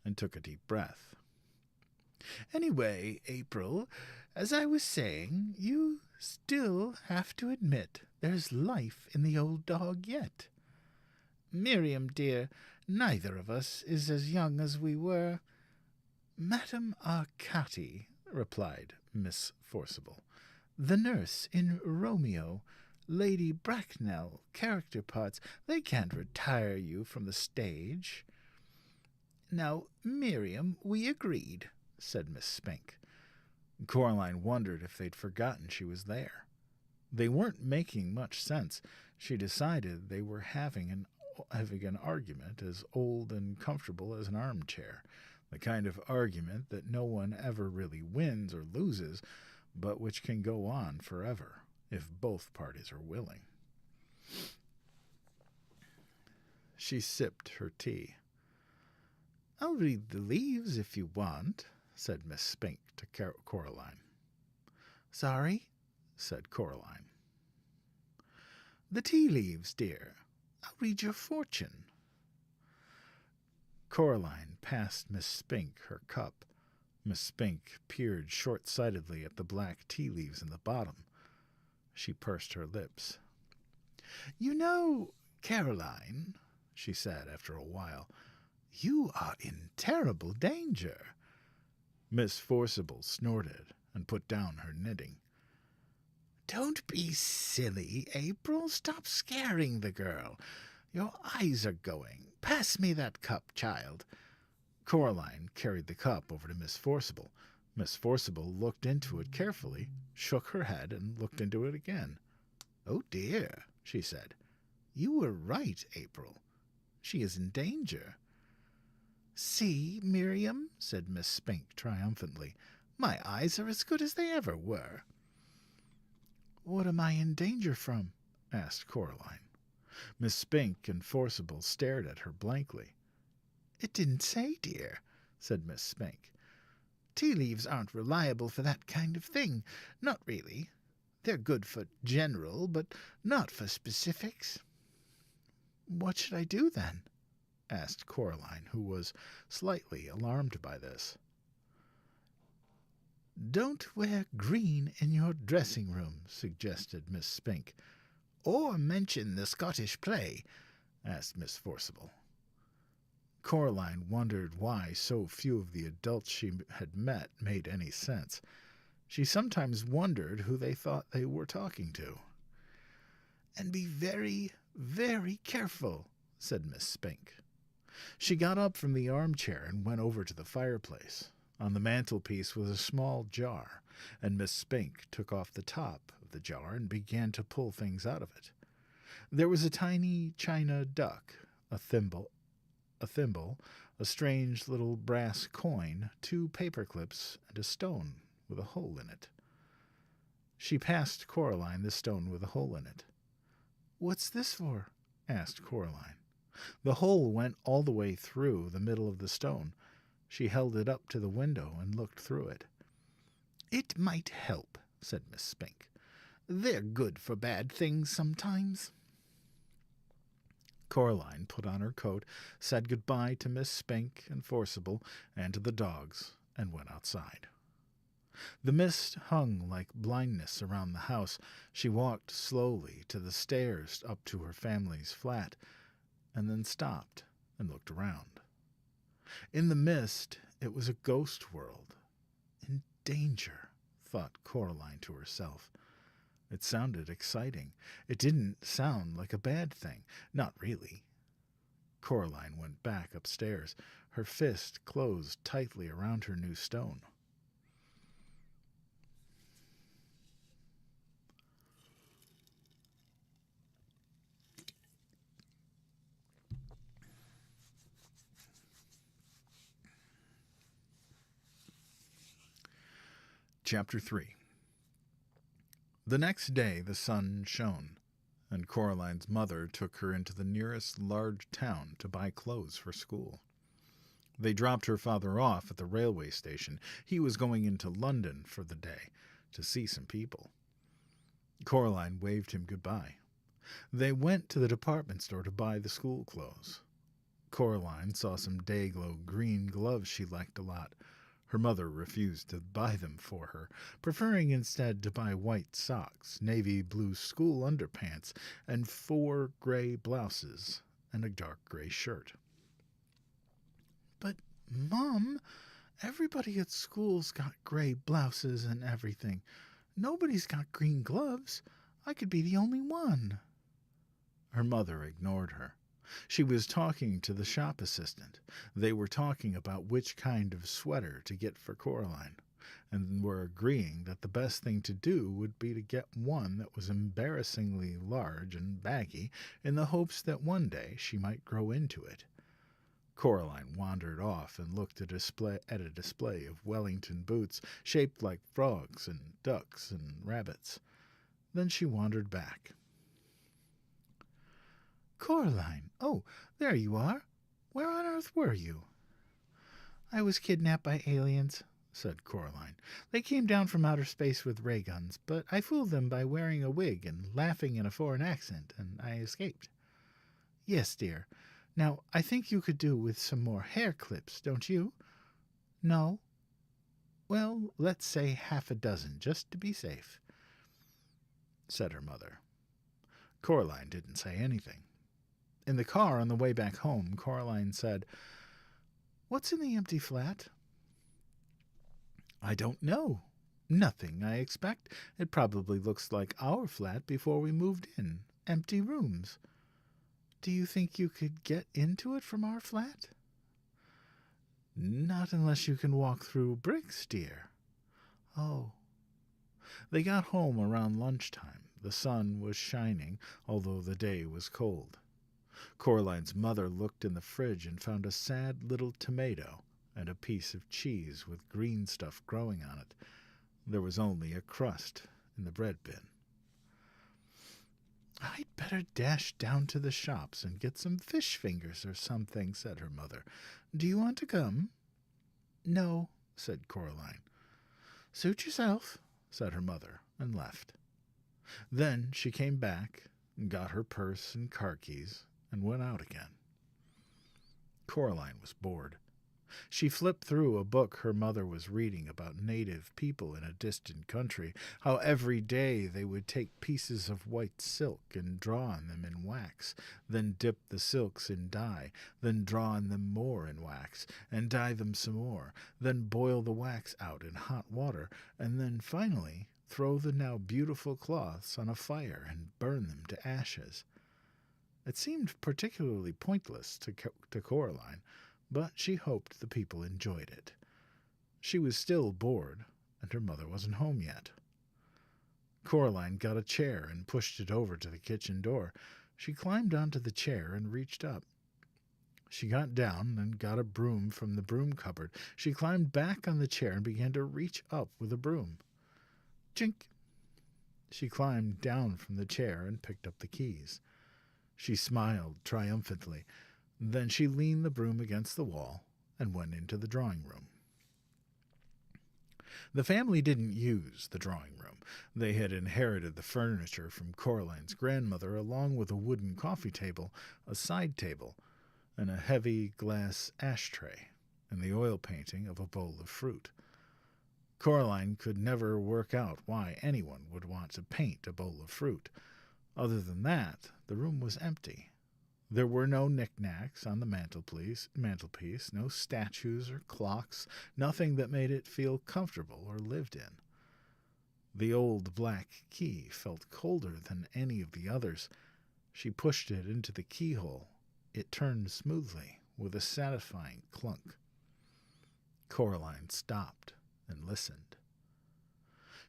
and took a deep breath. "Anyway, April, as I was saying, you still have to admit there's life in the old dog yet. Miriam, dear, neither of us is as young as we were." "Madame Arcati," replied Miss Forcible. "The nurse in Romeo, Lady Bracknell, character parts, they can't retire you from the stage." "Now, Miriam, we agreed," said Miss Spink. Coraline wondered if they'd forgotten she was there. They weren't making much sense. She decided they were having an argument as old and comfortable as an armchair, the kind of argument that no one ever really wins or loses, but which can go on forever if both parties are willing. She sipped her tea. "I'll read the leaves if you want," said Miss Spink to Coraline. "Sorry?" said Coraline. "The tea leaves, dear. I'll read your fortune." Coraline passed Miss Spink her cup. Miss Spink peered short-sightedly at the black tea leaves in the bottom. She pursed her lips. "You know, Caroline," she said after a while, "you are in terrible danger." Miss Forcible snorted and put down her knitting. "Don't be silly, April. Stop scaring the girl. Your eyes are going. Pass me that cup, child." Coraline carried the cup over to Miss Forcible. Miss Forcible looked into it carefully, shook her head, and looked into it again. "Oh, dear," she said. "You were right, April. She is in danger." "See, Miriam," said Miss Spink triumphantly. "My eyes are as good as they ever were." "What am I in danger from?" asked Coraline. Miss Spink and Forcible stared at her blankly. "It didn't say, dear," said Miss Spink. "Tea leaves aren't reliable for that kind of thing. Not really. They're good for general, but not for specifics." "What should I do, then?" asked Coraline, who was slightly alarmed by this. "Don't wear green in your dressing room," suggested Miss Spink. "Or mention the Scottish play?" asked Miss Forcible. Coraline wondered why so few of the adults she had met made any sense. She sometimes wondered who they thought they were talking to. "And be very, very careful," said Miss Spink. She got up from the armchair and went over to the fireplace. On the mantelpiece was a small jar, and Miss Spink took off the top of the jar and began to pull things out of it. There was a tiny china duck, a thimble, a strange little brass coin, 2 paper clips, and a stone with a hole in it. She passed Coraline the stone with a hole in it. "What's this for?" asked Coraline. The hole went all the way through the middle of the stone. She held it up to the window and looked through it. "It might help," said Miss Spink. "They're good for bad things sometimes." Coraline put on her coat, said goodbye to Miss Spink and Forcible and to the dogs, and went outside. The mist hung like blindness around the house. She walked slowly to the stairs up to her family's flat, and then stopped and looked around. In the mist, it was a ghost world. In danger, thought Coraline to herself. It sounded exciting. It didn't sound like a bad thing. Not really. Coraline went back upstairs. Her fist closed tightly around her new stone. Chapter 3. The next day the sun shone, and Coraline's mother took her into the nearest large town to buy clothes for school. They dropped her father off at the railway station. He was going into London for the day to see some people. Coraline waved him goodbye. They went to the department store to buy the school clothes. Coraline saw some day-glow green gloves she liked a lot. Her mother refused to buy them for her, preferring instead to buy white socks, navy blue school underpants, and 4 gray blouses and a dark gray shirt. "But, Mom, everybody at school's got gray blouses and everything. Nobody's got green gloves. I could be the only one." Her mother ignored her. She was talking to the shop assistant. They were talking about which kind of sweater to get for Coraline, and were agreeing that the best thing to do would be to get one that was embarrassingly large and baggy, in the hopes that one day she might grow into it. Coraline wandered off and looked at a display of Wellington boots shaped like frogs and ducks and rabbits. Then she wandered back. "Coraline! Oh, there you are. Where on earth were you?" "I was kidnapped by aliens," said Coraline. "They came down from outer space with ray guns, but I fooled them by wearing a wig and laughing in a foreign accent, and I escaped." "Yes, dear. Now, I think you could do with some more hair clips, don't you?" "No." "Well, let's say 6, just to be safe," said her mother. Coraline didn't say anything. In the car on the way back home, Coraline said, "What's in the empty flat?" "I don't know. Nothing, I expect. It probably looks like our flat before we moved in. Empty rooms." "Do you think you could get into it from our flat?" "Not unless you can walk through bricks, dear." "Oh." They got home around lunchtime. The sun was shining, although the day was cold. Coraline's mother looked in the fridge and found a sad little tomato and a piece of cheese with green stuff growing on it. There was only a crust in the bread bin. "I'd better dash down to the shops and get some fish fingers or something," said her mother. "Do you want to come?" "No," said Coraline. "Suit yourself," said her mother, and left. Then she came back and got her purse and car keys and went out again. Coraline was bored. She flipped through a book her mother was reading about native people in a distant country, how every day they would take pieces of white silk and draw on them in wax, then dip the silks in dye, then draw on them more in wax, and dye them some more, then boil the wax out in hot water, and then finally throw the now beautiful cloths on a fire and burn them to ashes. It seemed particularly pointless to Coraline, but she hoped the people enjoyed it. She was still bored, and her mother wasn't home yet. Coraline got a chair and pushed it over to the kitchen door. She climbed onto the chair and reached up. She got down and got a broom from the broom cupboard. She climbed back on the chair and began to reach up with a broom. Chink! She climbed down from the chair and picked up the keys. She smiled triumphantly. Then she leaned the broom against the wall and went into the drawing room. The family didn't use the drawing room. They had inherited the furniture from Coraline's grandmother, along with a wooden coffee table, a side table, and a heavy glass ashtray, and the oil painting of a bowl of fruit. Coraline could never work out why anyone would want to paint a bowl of fruit. Other than that, the room was empty. There were no knickknacks on the mantelpiece, no statues or clocks, nothing that made it feel comfortable or lived in. The old black key felt colder than any of the others. She pushed it into the keyhole. It turned smoothly, with a satisfying clunk. Coraline stopped and listened.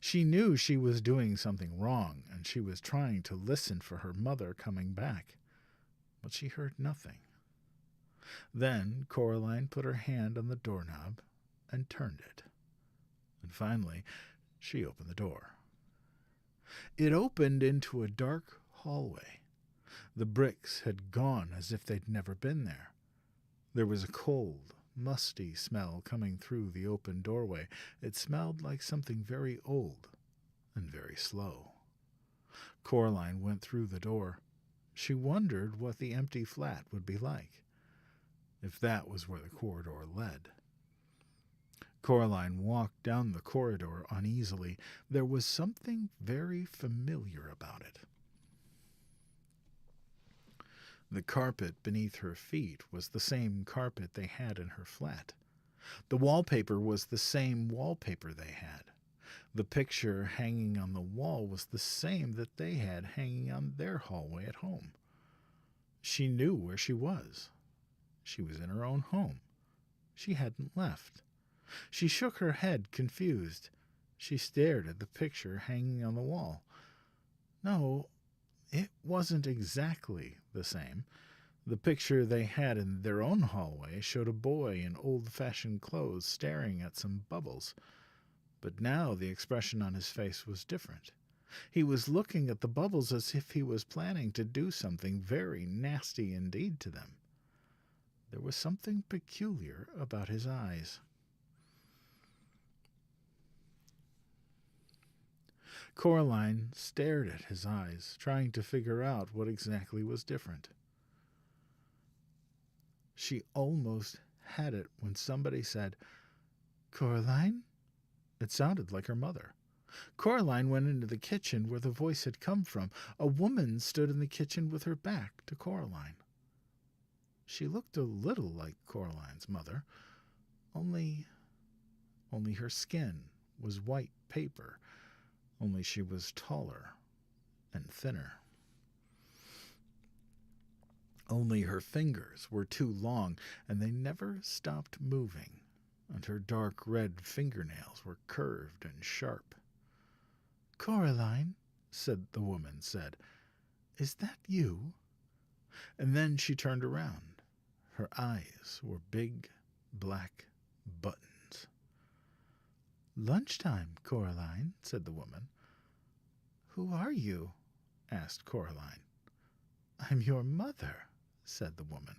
She knew she was doing something wrong, and she was trying to listen for her mother coming back. But she heard nothing. Then Coraline put her hand on the doorknob and turned it. And finally, she opened the door. It opened into a dark hallway. The bricks had gone as if they'd never been there. There was a cold, musty smell coming through the open doorway. It smelled like something very old and very slow. Coraline went through the door. She wondered what the empty flat would be like, if that was where the corridor led. Coraline walked down the corridor uneasily. There was something very familiar about it. The carpet beneath her feet was the same carpet they had in her flat. The wallpaper was the same wallpaper they had. The picture hanging on the wall was the same that they had hanging on their hallway at home. She knew where she was. She was in her own home. She hadn't left. She shook her head, confused. She stared at the picture hanging on the wall. No, it wasn't exactly the same. The picture they had in their own hallway showed a boy in old-fashioned clothes staring at some bubbles. But now the expression on his face was different. He was looking at the bubbles as if he was planning to do something very nasty indeed to them. There was something peculiar about his eyes. Coraline stared at his eyes, trying to figure out what exactly was different. She almost had it when somebody said, "Coraline?" It sounded like her mother. Coraline went into the kitchen where the voice had come from. A woman stood in the kitchen with her back to Coraline. She looked a little like Coraline's mother, only her skin was white paper, only she was taller and thinner. Only her fingers were too long, and they never stopped moving, and her dark red fingernails were curved and sharp. "Coraline," the woman said, "is that you?" And then she turned around. Her eyes were big, black buttons. "Lunchtime, Coraline," said the woman. "Who are you?" asked Coraline. "I'm your mother," said the woman.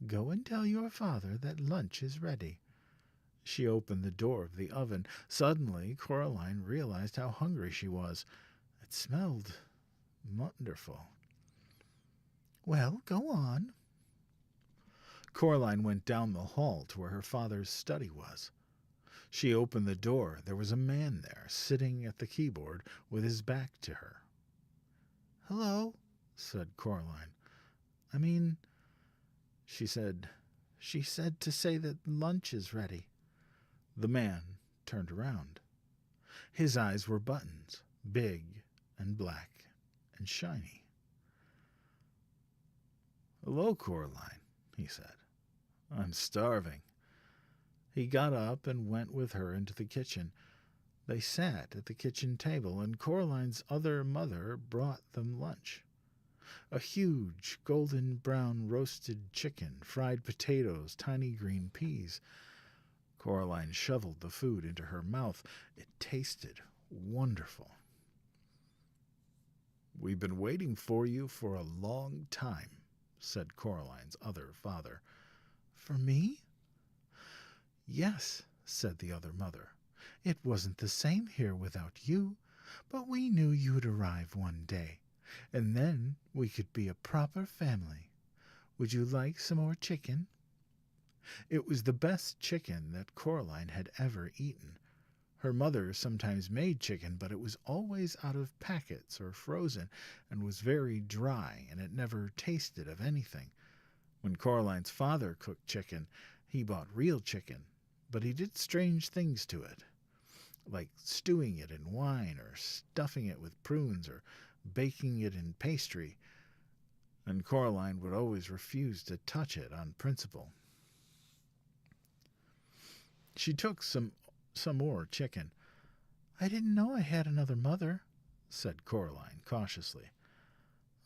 "Go and tell your father that lunch is ready." She opened the door of the oven. Suddenly, Coraline realized how hungry she was. It smelled wonderful. "Well, go on." Coraline went down the hall to where her father's study was. She opened the door. There was a man there, sitting at the keyboard with his back to her. "Hello," said Coraline. "I mean," she said to say that lunch is ready." The man turned around. His eyes were buttons, big and black and shiny. "Hello, Coraline," he said. "I'm starving." He got up and went with her into the kitchen. They sat at the kitchen table, and Coraline's other mother brought them lunch. A huge golden-brown roasted chicken, fried potatoes, tiny green peas. Coraline shoveled the food into her mouth. It tasted wonderful. "We've been waiting for you for a long time," said Coraline's other father. "For me?" "Yes," said the other mother. "It wasn't the same here without you, but we knew you'd arrive one day, and then we could be a proper family. Would you like some more chicken?" It was the best chicken that Coraline had ever eaten. Her mother sometimes made chicken, but it was always out of packets or frozen, and was very dry, and it never tasted of anything. When Coraline's father cooked chicken, he bought real chicken, but he did strange things to it, like stewing it in wine, or stuffing it with prunes, or baking it in pastry, and Coraline would always refuse to touch it on principle. She took some more chicken. "I didn't know I had another mother," said Coraline cautiously.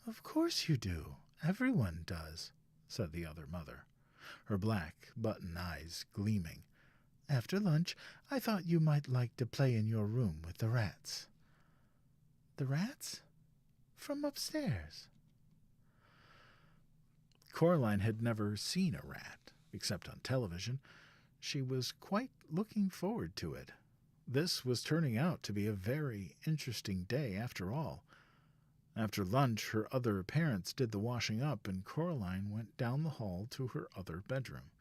"Of course you do. Everyone does," said the other mother, her black button eyes gleaming. "After lunch, I thought you might like to play in your room with the rats." "The rats? From upstairs?" Coraline had never seen a rat, except on television. She was quite looking forward to it. This was turning out to be a very interesting day after all. After lunch, her other parents did the washing up, and Coraline went down the hall to her other bedroom.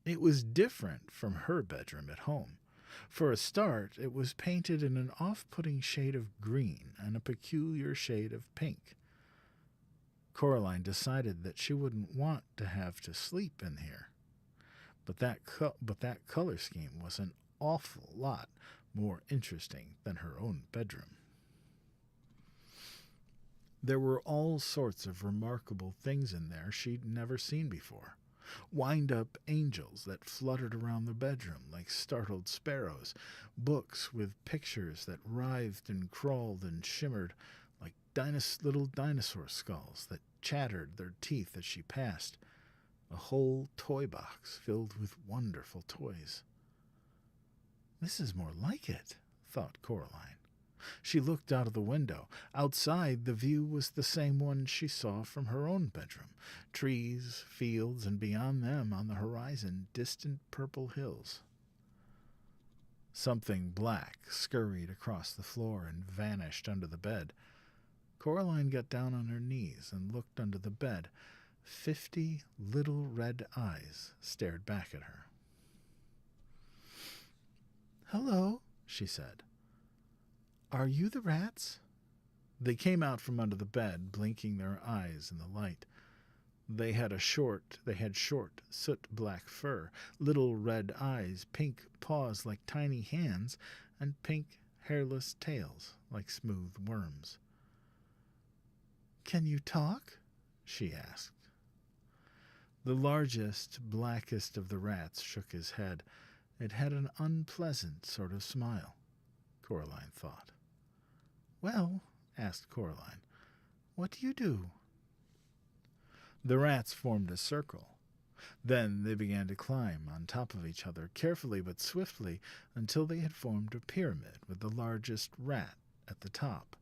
It was different from her bedroom at home. For a start, it was painted in an off-putting shade of green and a peculiar shade of pink. Coraline decided that she wouldn't want to have to sleep in here. But that color scheme was an awful lot more interesting than her own bedroom. There were all sorts of remarkable things in there she'd never seen before. Wind-up angels that fluttered around the bedroom like startled sparrows, books with pictures that writhed and crawled and shimmered like little dinosaur skulls that chattered their teeth as she passed, a whole toy box filled with wonderful toys. "This is more like it," thought Coraline. She looked out of the window. Outside, the view was the same one she saw from her own bedroom. Trees, fields, and beyond them, on the horizon, distant purple hills. Something black scurried across the floor and vanished under the bed. Coraline got down on her knees and looked under the bed. 50 little red eyes stared back at her. "Hello," she said. "Are you the rats?" They came out from under the bed, blinking their eyes in the light. They had short, soot-black fur, little red eyes, pink paws like tiny hands, and pink, hairless tails like smooth worms. "Can you talk?" she asked. The largest, blackest of the rats shook his head. It had an unpleasant sort of smile, Coraline thought. "Well," asked Coraline, "what do you do?" The rats formed a circle. Then they began to climb on top of each other, carefully but swiftly, until they had formed a pyramid with the largest rat at the top.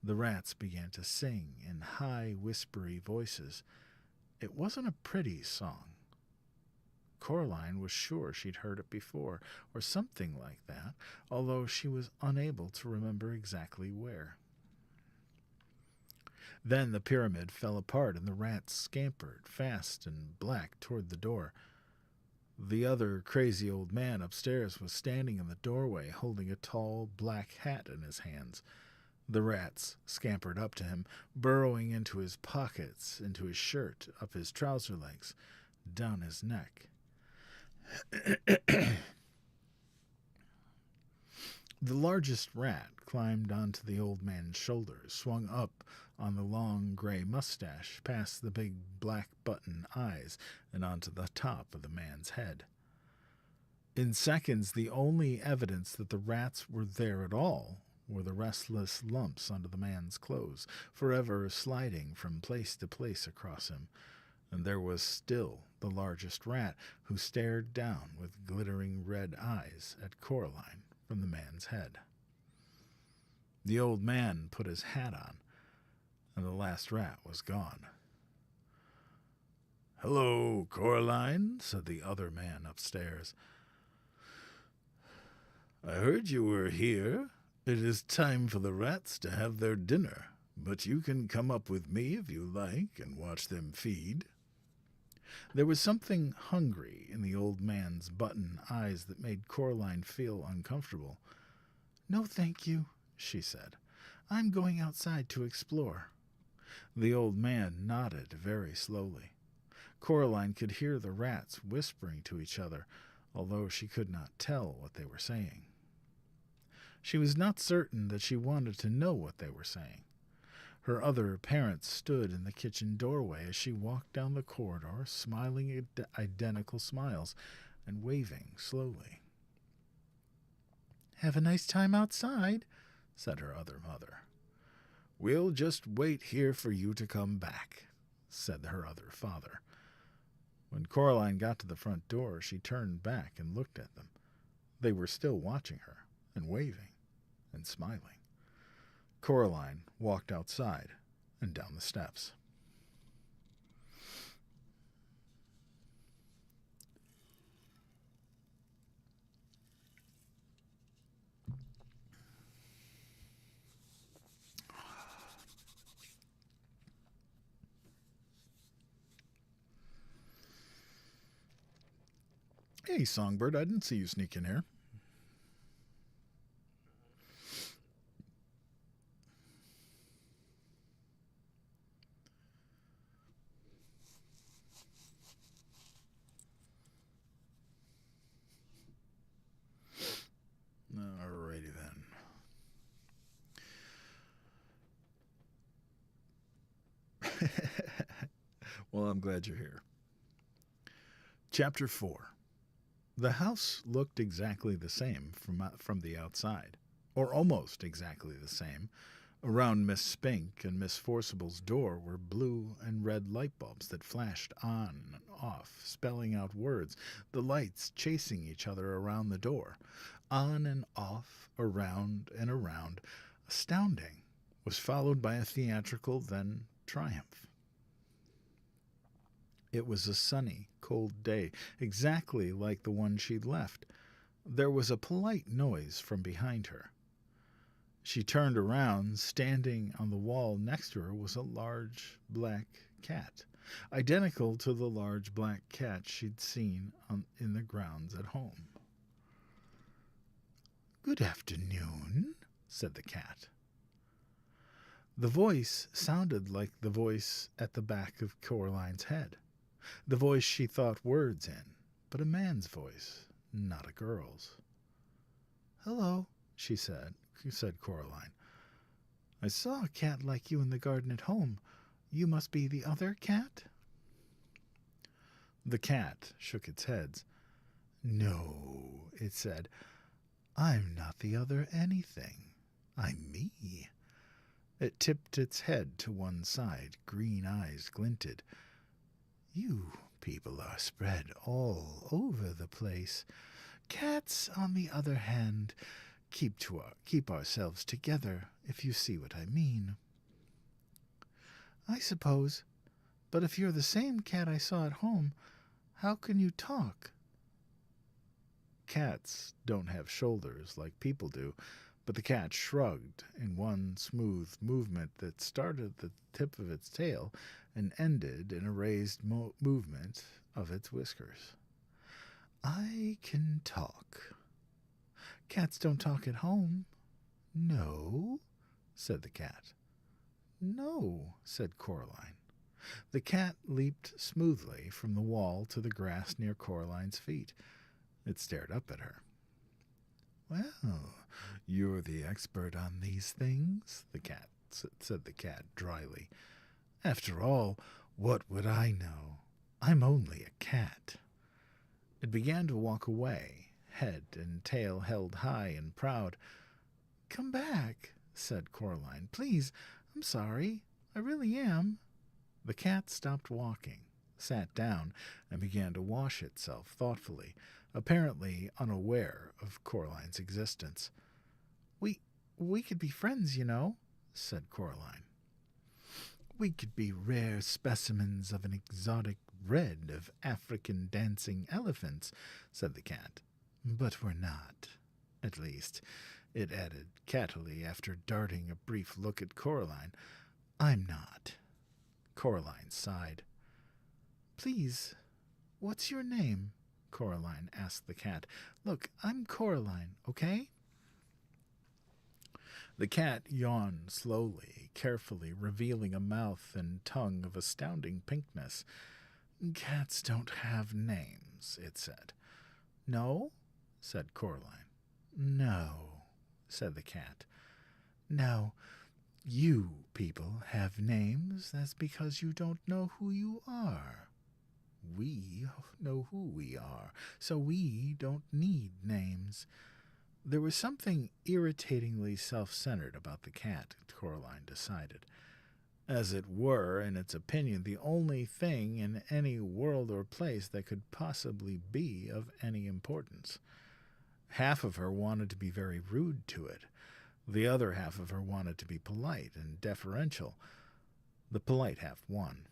The rats began to sing in high, whispery voices. It wasn't a pretty song. Coraline was sure she'd heard it before, or something like that, although she was unable to remember exactly where. Then the pyramid fell apart and the rats scampered fast and black toward the door. The other crazy old man upstairs was standing in the doorway holding a tall black hat in his hands. The rats scampered up to him, burrowing into his pockets, into his shirt, up his trouser legs, down his neck. The largest rat climbed onto the old man's shoulders, swung up on the long gray mustache, past the big black button eyes, and onto the top of the man's head. In seconds, the only evidence that the rats were there at all were the restless lumps under the man's clothes, forever sliding from place to place across him. And there was still the largest rat, who stared down with glittering red eyes at Coraline from the man's head. The old man put his hat on, and the last rat was gone. "Hello, Coraline," said the other man upstairs. "I heard you were here. It is time for the rats to have their dinner, but you can come up with me if you like and watch them feed." There was something hungry in the old man's button eyes that made Coraline feel uncomfortable. "No, thank you," she said. "I'm going outside to explore." The old man nodded very slowly. Coraline could hear the rats whispering to each other, although she could not tell what they were saying. She was not certain that she wanted to know what they were saying. Her other parents stood in the kitchen doorway as she walked down the corridor, smiling identical smiles and waving slowly. "Have a nice time outside," said her other mother. "We'll just wait here for you to come back," said her other father. When Coraline got to the front door, she turned back and looked at them. They were still watching her and waving and smiling. Coraline walked outside and down the steps. Hey, Songbird, I didn't see you sneak in here. Alrighty then. Well, I'm glad you're here. Chapter 4. The house looked exactly the same from the outside, or almost exactly the same. Around Miss Spink and Miss Forcible's door were blue and red light bulbs that flashed on and off, spelling out words, the lights chasing each other around the door. On and off, around and around. Astounding was followed by a theatrical, then triumph. It was a sunny, cold day, exactly like the one she'd left. There was a polite noise from behind her. She turned around. Standing on the wall next to her was a large black cat, identical to the large black cat she'd seen in the grounds at home. "Good afternoon," said the cat. The voice sounded like the voice at the back of Coraline's head. The voice she thought words in, but a man's voice, not a girl's. "Hello," said Coraline. "I saw a cat like you in the garden at home. You must be the other cat?" The cat shook its head. "No," it said. "I'm not the other anything. I'm me." It tipped its head to one side. Green eyes glinted. "You people are spread all over the place. Cats, on the other hand, keep ourselves together, if you see what I mean." "I suppose. But if you're the same cat I saw at home, how can you talk?" "Cats don't have shoulders like people do, But the cat shrugged in one smooth movement that started at the tip of its tail and ended in a raised movement of its whiskers. I can talk. Cats don't talk at home. No, said the cat. No, said Coraline. The cat leaped smoothly from the wall to the grass near Coraline's feet. It stared up at her. Well, you're the expert on these things, said the cat dryly. After all, what would I know? I'm only a cat. It began to walk away, head and tail held high and proud. Come back, said Coraline. Please, I'm sorry. I really am. The cat stopped walking, sat down, and began to wash itself thoughtfully, apparently unaware of Coraline's existence. We could be friends, you know, said Coraline. We could be rare specimens of an exotic red of African dancing elephants, said the cat. But we're not. At least, it added cattily after darting a brief look at Coraline. I'm not. Coraline sighed. Please, what's your name? Coraline asked the cat. Look, I'm Coraline, okay? The cat yawned slowly, carefully, revealing a mouth and tongue of astounding pinkness. Cats don't have names, it said. No? Said Coraline. No, said the cat. Now, you people have names. That's because you don't know who you are. We know who we are, so we don't need names. There was something irritatingly self-centered about the cat, Coraline decided. As it were, in its opinion, the only thing in any world or place that could possibly be of any importance. Half of her wanted to be very rude to it. The other half of her wanted to be polite and deferential. The polite half won.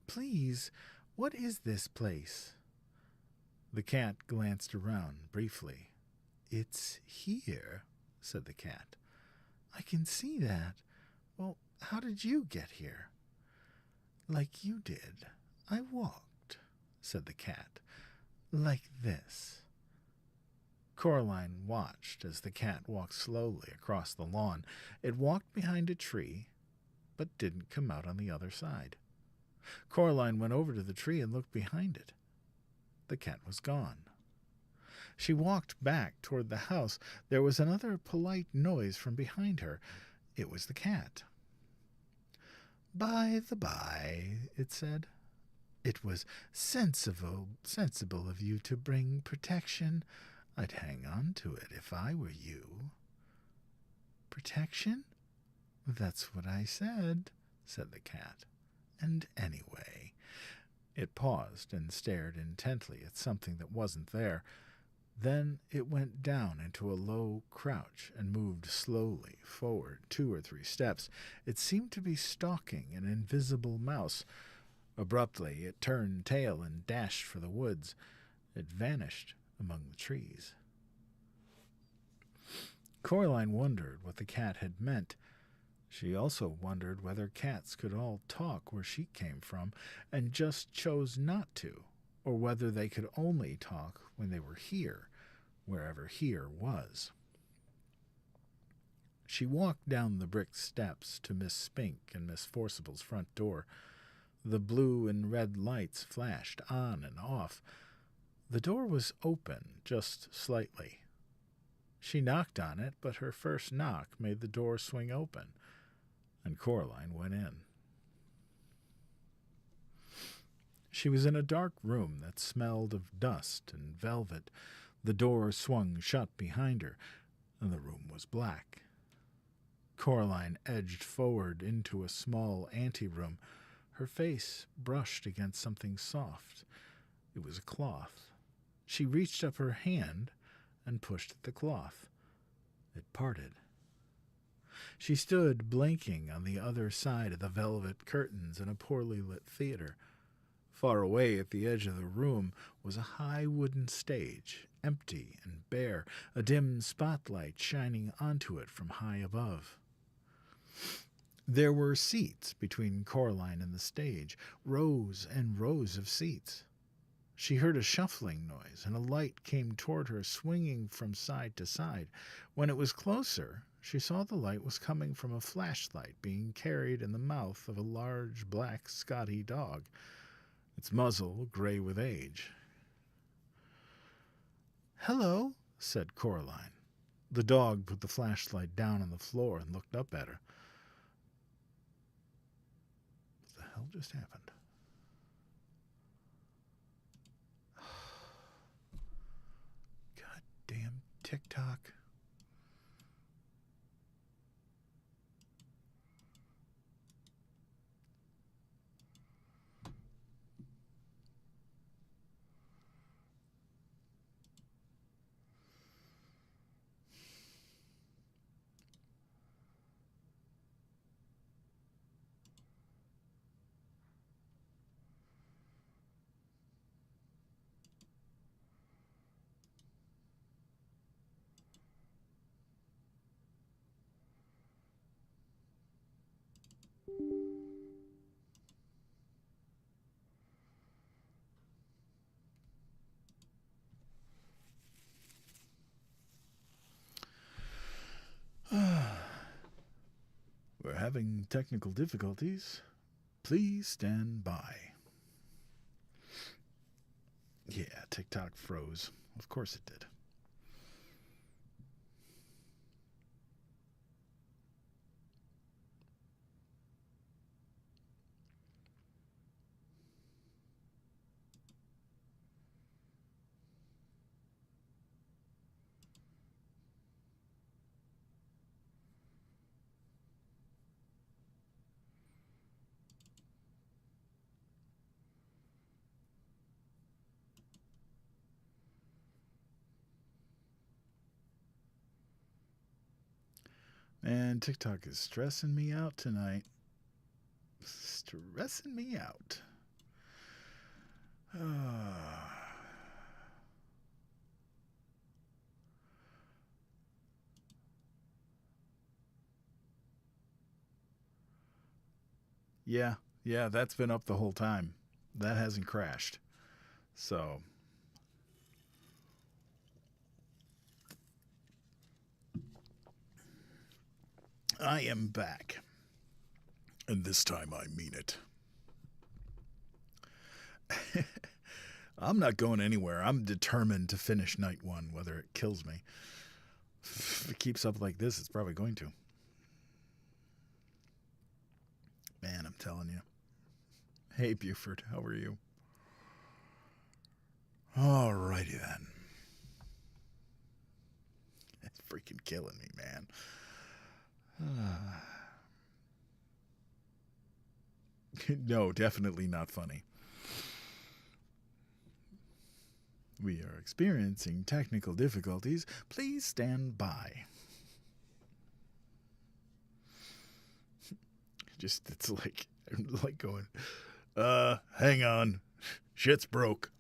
Please, what is this place? The cat glanced around briefly. It's here, said the cat. I can see that. Well, how did you get here? Like you did. I walked, said the cat. Like this. Coraline watched as the cat walked slowly across the lawn. It walked behind a tree, but didn't come out on the other side. Coraline went over to the tree and looked behind it. The cat was gone. She walked back toward the house. There was another polite noise from behind her. It was the cat. By the by, it said, it was sensible of you to bring protection. I'd hang on to it if I were you. Protection? That's what I said, said the cat. And anyway, it paused and stared intently at something that wasn't there. Then it went down into a low crouch and moved slowly forward 2 or 3 steps. It seemed to be stalking an invisible mouse. Abruptly, it turned tail and dashed for the woods. It vanished among the trees. Coraline wondered what the cat had meant. She also wondered whether cats could all talk where she came from and just chose not to, or whether they could only talk when they were here, wherever here was. She walked down the brick steps to Miss Spink and Miss Forcible's front door. The blue and red lights flashed on and off. The door was open, just slightly. She knocked on it, but her first knock made the door swing open, and Coraline went in. She was in a dark room that smelled of dust and velvet. The door swung shut behind her, and the room was black. Coraline edged forward into a small anteroom. Her face brushed against something soft. It was a cloth. She reached up her hand and pushed at the cloth. It parted. She stood blinking on the other side of the velvet curtains in a poorly lit theater. Far away at the edge of the room was a high wooden stage, empty and bare, a dim spotlight shining onto it from high above. There were seats between Coraline and the stage, rows and rows of seats. She heard a shuffling noise, and a light came toward her, swinging from side to side. When it was closer, she saw the light was coming from a flashlight being carried in the mouth of a large black Scotty dog, its muzzle gray with age. "Hello," said Coraline. The dog put the flashlight down on the floor and looked up at her. What the hell just happened? God damn TikTok. We're having technical difficulties. Please stand by. Yeah, TikTok froze. Of course it did. Man, TikTok is stressing me out tonight. Stressing me out. Yeah, that's been up the whole time. That hasn't crashed. So, I am back. And this time I mean it. I'm not going anywhere. I'm determined to finish night one, whether it kills me. If it keeps up like this, it's probably going to. Man, I'm telling you. Hey, Buford, how are you? Alrighty then. It's freaking killing me, man. No, definitely not funny. We are experiencing technical difficulties. Please stand by. Just, it's like going, hang on. Shit's broke.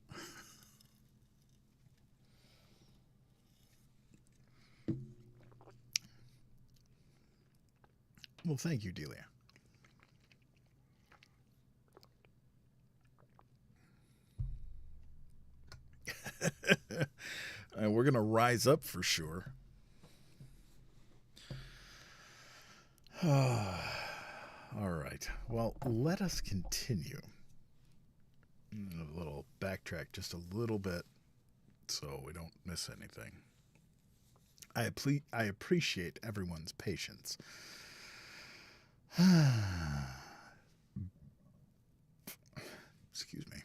Well, thank you, Delia. We're going to rise up for sure. All right. Well, let us continue. A little backtrack just a little bit so we don't miss anything. I appreciate everyone's patience. Excuse me.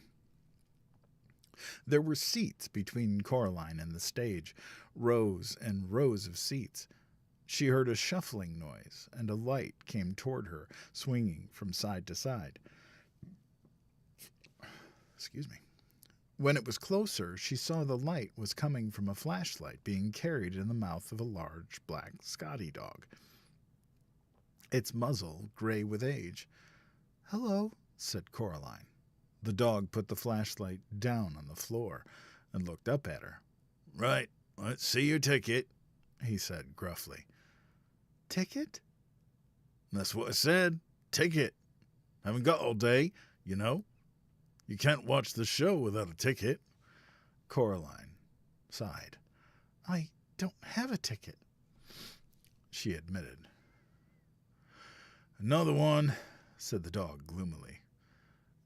There were seats between Coraline and the stage, rows and rows of seats. She heard a shuffling noise, and a light came toward her, swinging from side to side. Excuse me. When it was closer, she saw the light was coming from a flashlight being carried in the mouth of a large black Scotty dog, its muzzle gray with age. "Hello," said Coraline. The dog put the flashlight down on the floor and looked up at her. Right, let's see your ticket, he said gruffly. Ticket? That's what I said. Ticket. Haven't got all day, you know. You can't watch the show without a ticket. Coraline sighed. I don't have a ticket, she admitted. Another one, said the dog gloomily.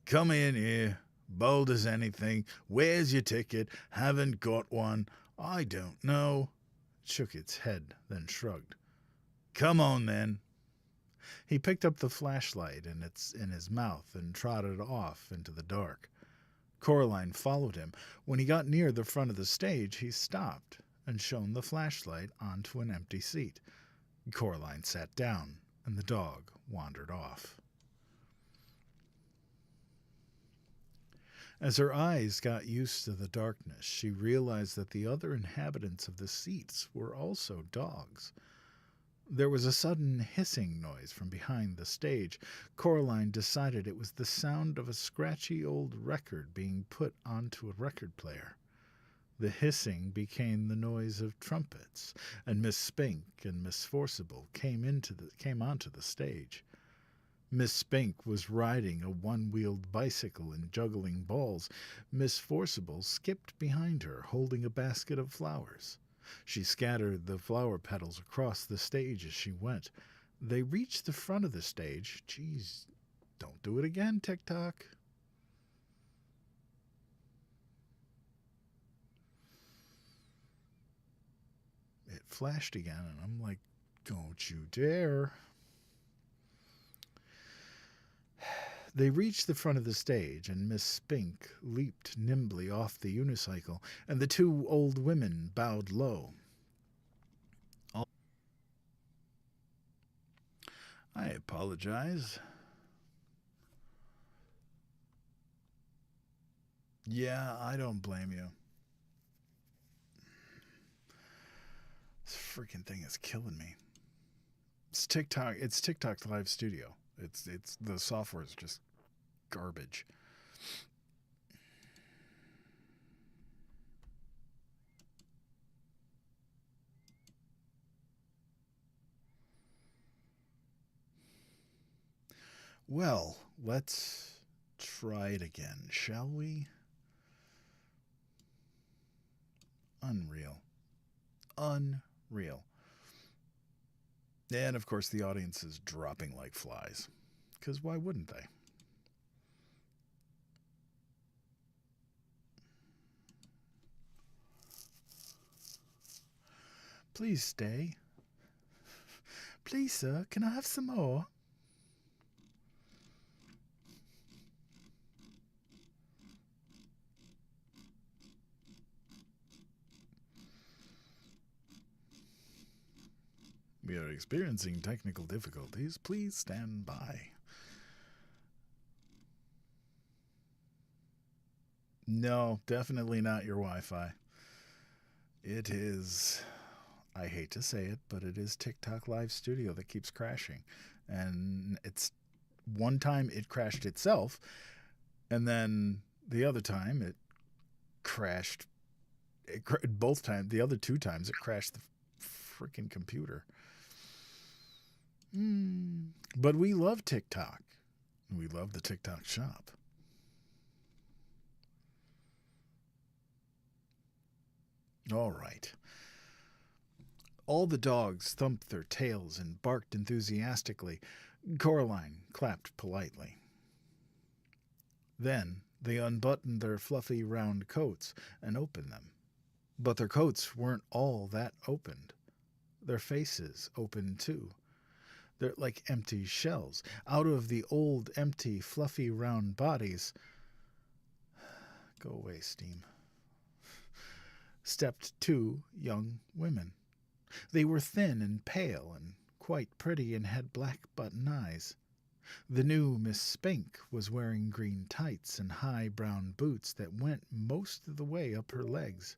Come in here, bold as anything. Where's your ticket? Haven't got one. I don't know. It shook its head, then shrugged. Come on, then. He picked up the flashlight in his mouth and trotted off into the dark. Coraline followed him. When he got near the front of the stage, he stopped and shone the flashlight onto an empty seat. Coraline sat down, and the dog wandered off. As her eyes got used to the darkness, she realized that the other inhabitants of the seats were also dogs. There was a sudden hissing noise from behind the stage. Coraline decided it was the sound of a scratchy old record being put onto a record player. The hissing became the noise of trumpets, and Miss Spink and Miss Forcible came onto the stage. Miss Spink was riding a one-wheeled bicycle and juggling balls. Miss Forcible skipped behind her, holding a basket of flowers. She scattered the flower petals across the stage as she went. They reached the front of the stage. Geez, don't do it again, TikTok. It flashed again, and I'm like, don't you dare. They reached the front of the stage, and Miss Spink leaped nimbly off the unicycle, and the two old women bowed low. I apologize. Yeah, I don't blame you. This freaking thing is killing me. It's TikTok. It's TikTok Live Studio. It's the software is just garbage. Well, let's try it again, shall we? Unreal. Unreal. And of course, the audience is dropping like flies. Because why wouldn't they? Please stay. Please, sir, can I have some more? We are experiencing technical difficulties. Please stand by. No, definitely not your Wi-Fi. It is, I hate to say it, but it is TikTok Live Studio that keeps crashing. And it's one time it crashed itself, and then the other time it crashed. Both times, the other two times it crashed the freaking computer. But we love TikTok. We love the TikTok shop. All right. All the dogs thumped their tails and barked enthusiastically. Coraline clapped politely. Then they unbuttoned their fluffy round coats and opened them. But their coats weren't all that opened. Their faces opened too. They're like empty shells. Out of the old, empty, fluffy, round bodies, go away, Steam, stepped two young women. They were thin and pale and quite pretty and had black button eyes. The new Miss Spink was wearing green tights and high brown boots that went most of the way up her legs.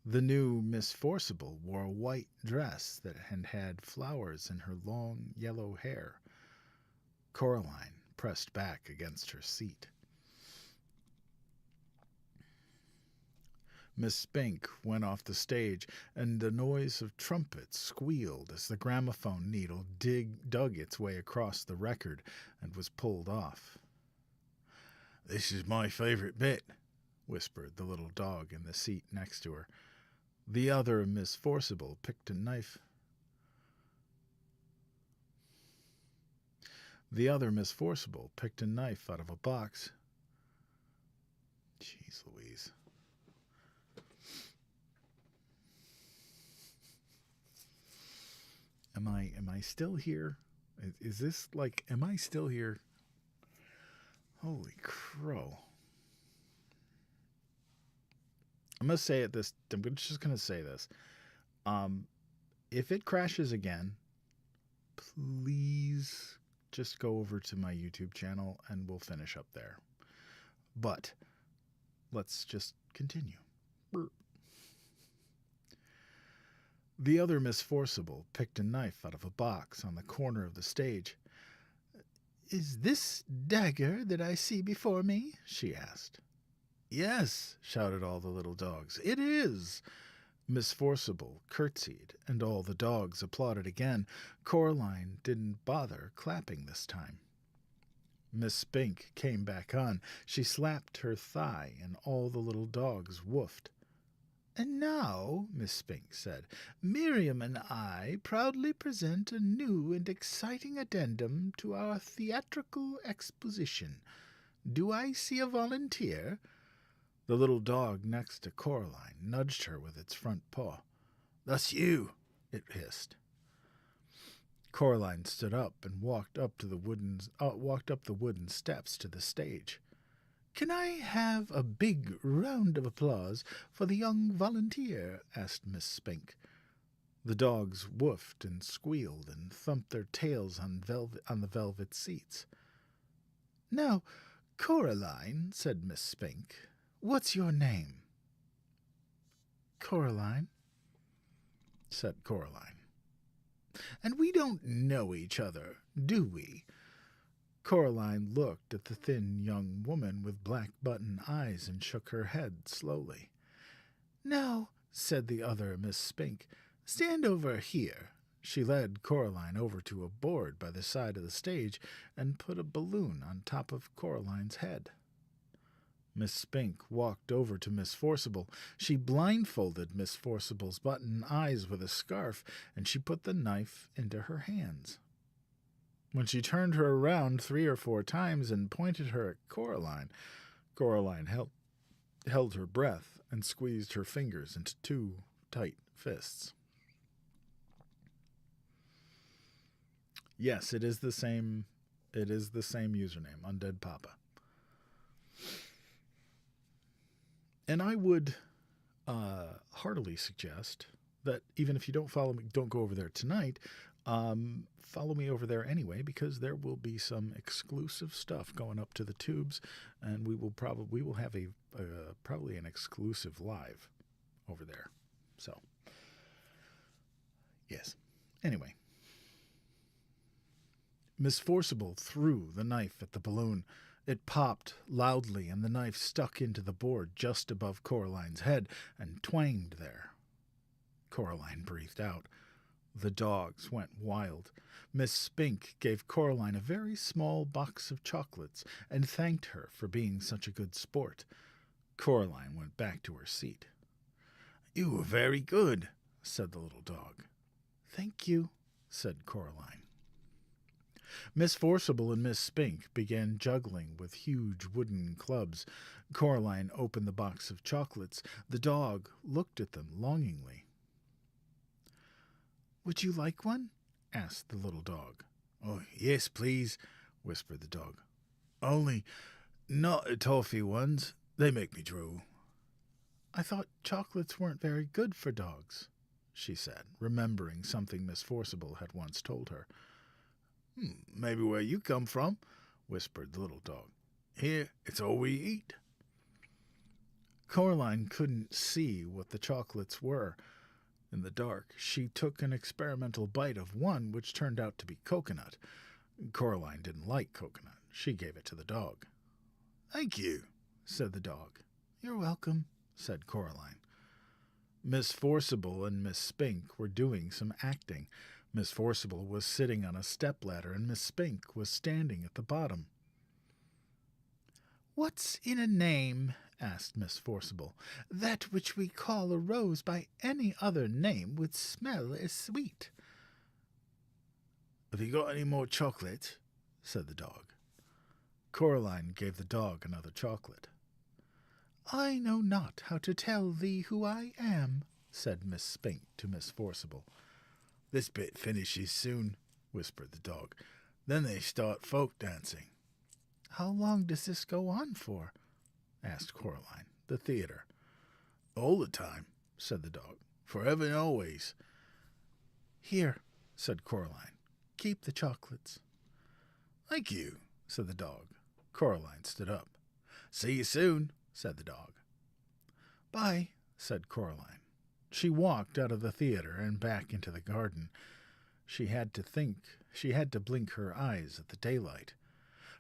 The new Miss Forcible wore a white dress that had flowers in her long yellow hair. Coraline pressed back against her seat. Miss Spink went off the stage, and the noise of trumpets squealed as the gramophone needle dug its way across the record and was pulled off. "This is my favorite bit," whispered the little dog in the seat next to her. The other Miss Forcible picked a knife. The other Miss Forcible picked a knife out of a box. Jeez Louise. Am I still here? Is this like, am I still here? Holy crow. I'm just gonna say this. If it crashes again, please just go over to my YouTube channel and we'll finish up there. But let's just continue. The other Miss Forcible picked a knife out of a box on the corner of the stage. "Is this dagger that I see before me?" she asked. "Yes," shouted all the little dogs. "It is." Miss Forcible curtsied, and all the dogs applauded again. Coraline didn't bother clapping this time. Miss Spink came back on. She slapped her thigh, and all the little dogs woofed. "And now," Miss Spink said, "Miriam and I proudly present a new and exciting addendum to our theatrical exposition. Do I see a volunteer?" The little dog next to Coraline nudged her with its front paw. "That's you," it hissed. Coraline stood up and walked up the wooden steps to the stage. "Can I have a big round of applause for the young volunteer?" asked Miss Spink. The dogs woofed and squealed and thumped their tails on the velvet seats. "Now, Coraline," said Miss Spink, "what's your name?" "Coraline," said Coraline. "And we don't know each other, do we?" Coraline looked at the thin young woman with black button eyes and shook her head slowly. "Now," said the other Miss Spink, "stand over here." She led Coraline over to a board by the side of the stage and put a balloon on top of Coraline's head. Miss Spink walked over to Miss Forcible. She blindfolded Miss Forcible's button eyes with a scarf, and she put the knife into her hands. When she turned her around 3 or 4 times and pointed her at Coraline, Coraline held her breath and squeezed her fingers into 2 tight fists. Yes, it is the same username, UndeadPapa. And I would heartily suggest that even if you don't follow me, don't go over there tonight, follow me over there anyway, because there will be some exclusive stuff going up to the tubes, and we will have probably an exclusive live over there. So, yes. Anyway, Miss Forcible threw the knife at the balloon. It popped loudly, and the knife stuck into the board just above Coraline's head and twanged there. Coraline breathed out. The dogs went wild. Miss Spink gave Coraline a very small box of chocolates and thanked her for being such a good sport. Coraline went back to her seat. "You were very good," said the little dog. "Thank you," said Coraline. Miss Forcible and Miss Spink began juggling with huge wooden clubs. Coraline opened the box of chocolates. The dog looked at them longingly. "Would you like one?" asked the little dog. "Oh, yes, please," whispered the dog. "Only not the toffee ones. They make me drool." "I thought chocolates weren't very good for dogs," she said, remembering something Miss Forcible had once told her. "Maybe where you come from," whispered the little dog. "Here, it's all we eat." Coraline couldn't see what the chocolates were. In the dark, she took an experimental bite of one, which turned out to be coconut. Coraline didn't like coconut. She gave it to the dog. "Thank you," said the dog. "You're welcome," said Coraline. Miss Forcible and Miss Spink were doing some acting. Miss Forcible was sitting on a stepladder, and Miss Spink was standing at the bottom. "What's in a name?" asked Miss Forcible. "That which we call a rose by any other name would smell as sweet." "Have you got any more chocolate?" said the dog. Coraline gave the dog another chocolate. "I know not how to tell thee who I am," said Miss Spink to Miss Forcible. "This bit finishes soon," whispered the dog. "Then they start folk dancing." "How long does this go on for?" asked Coraline. "The theater." "All the time," said the dog. "Forever and always." "Here," said Coraline. "Keep the chocolates." "Thank you," said the dog. Coraline stood up. "See you soon," said the dog. "Bye," said Coraline. She walked out of the theater and back into the garden. She had to blink her eyes at the daylight.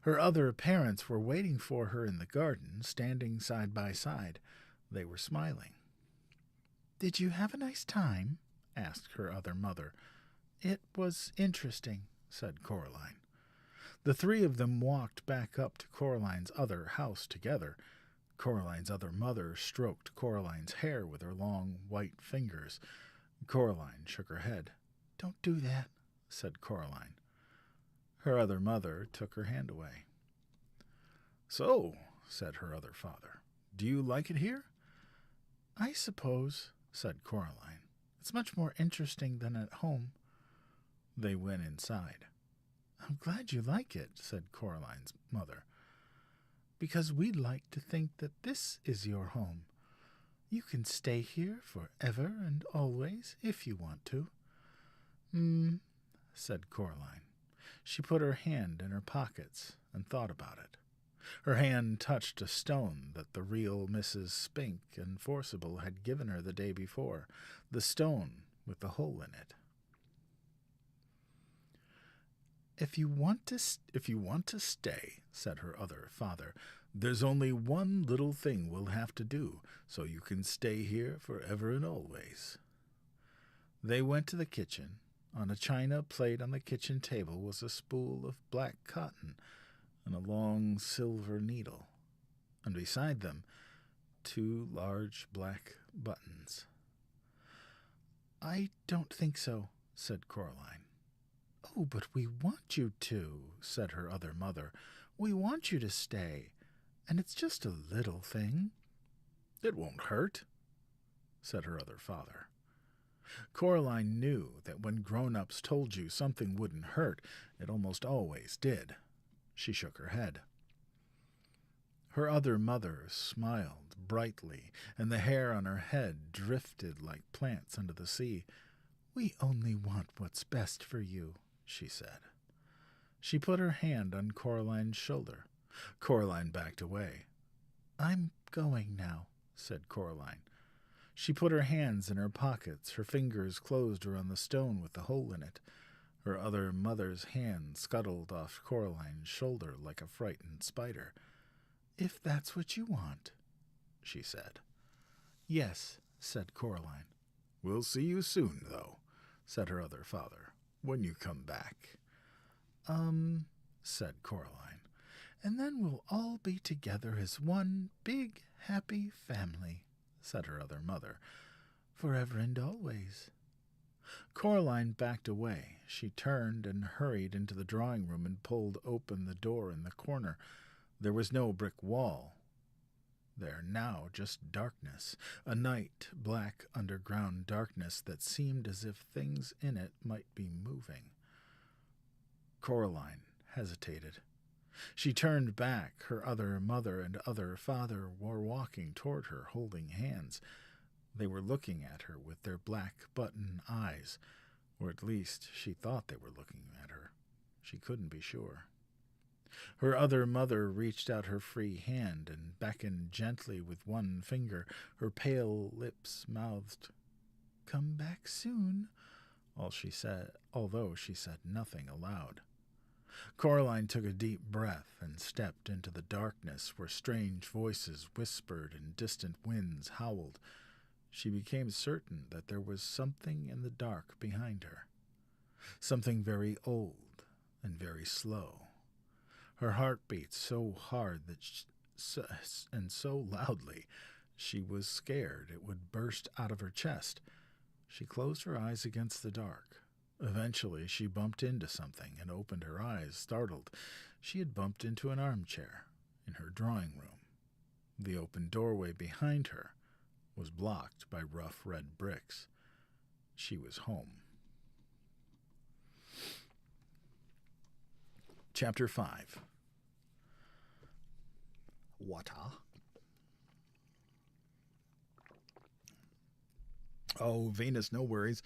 Her other parents were waiting for her in the garden, standing side by side. They were smiling. "Did you have a nice time?" asked her other mother. "It was interesting," said Coraline. The three of them walked back up to Coraline's other house together. Coraline's other mother stroked Coraline's hair with her long white fingers. Coraline shook her head. "Don't do that," said Coraline. Her other mother took her hand away. "So," said her other father, "do you like it here?" "I suppose," said Coraline. "It's much more interesting than at home." They went inside. "I'm glad you like it," said Coraline's mother, "because we'd like to think that this is your home. You can stay here forever and always if you want to." Said Coraline. She put her hand in her pockets and thought about it. Her hand touched a stone that the real Mrs. Spink and Forcible had given her the day before, the stone with the hole in it. If you want to stay," said her other father, "there's only one little thing we'll have to do, so you can stay here forever and always." They went to the kitchen. On a china plate on the kitchen table was a spool of black cotton and a long silver needle, and beside them 2 large black buttons. "I don't think so," said Coraline. "Oh, but we want you to," said her other mother. "We want you to stay, and it's just a little thing." "It won't hurt," said her other father. Coraline knew that when grown-ups told you something wouldn't hurt, it almost always did. She shook her head. Her other mother smiled brightly, and the hair on her head drifted like plants under the sea. "We only want what's best for you," she said. She put her hand on Coraline's shoulder. Coraline backed away. "I'm going now," said Coraline. She put her hands in her pockets. Her fingers closed around the stone with the hole in it. Her other mother's hand scuttled off Coraline's shoulder like a frightened spider. "If that's what you want," she said. "Yes," said Coraline. "We'll see you soon, though," said her other father, "when you come back." Said Coraline. "And then we'll all be together as one big, happy family," said her other mother, "forever and always." Coraline backed away. She turned and hurried into the drawing room and pulled open the door in the corner. There was no brick wall there now, just darkness, a night black underground darkness that seemed as if things in it might be moving. Coraline hesitated. She turned back. Her other mother and other father were walking toward her, holding hands. They were looking at her with their black button eyes, or at least she thought they were looking at her. She couldn't be sure. Her other mother reached out her free hand and beckoned gently with one finger. Her pale lips mouthed, "Come back soon," although she said nothing aloud. Coraline took a deep breath and stepped into the darkness where strange voices whispered and distant winds howled. she became certain that there was something in the dark behind her, something very old and very slow. Her heart beat so hard and so loudly, she was scared it would burst out of her chest. She closed her eyes against the dark. Eventually, she bumped into something and opened her eyes, startled. She had bumped into an armchair in her drawing room. The open doorway behind her was blocked by rough red bricks. She was home. Chapter 5. Water. Oh, Venus, no worries.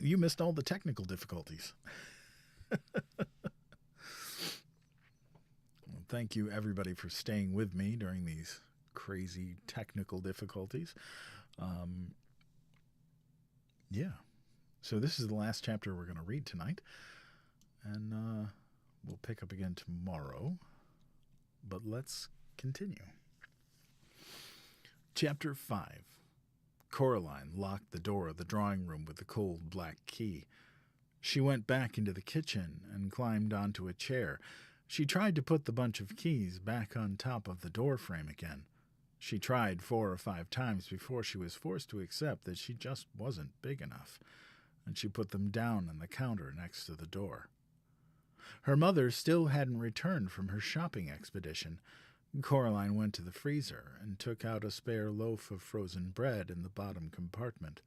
You missed all the technical difficulties. Well, thank you, everybody, for staying with me during these crazy technical difficulties. Yeah. So this is the last chapter we're going to read tonight. And we'll pick up again tomorrow. But let's continue. Chapter 5. Coraline locked the door of the drawing room with the cold black key. She went back into the kitchen and climbed onto a chair. She tried to put the bunch of keys back on top of the door frame again. She tried 4 or 5 times before she was forced to accept that she just wasn't big enough, and she put them down on the counter next to the door. Her mother still hadn't returned from her shopping expedition. Coraline went to the freezer and took out a spare loaf of frozen bread in the bottom compartment.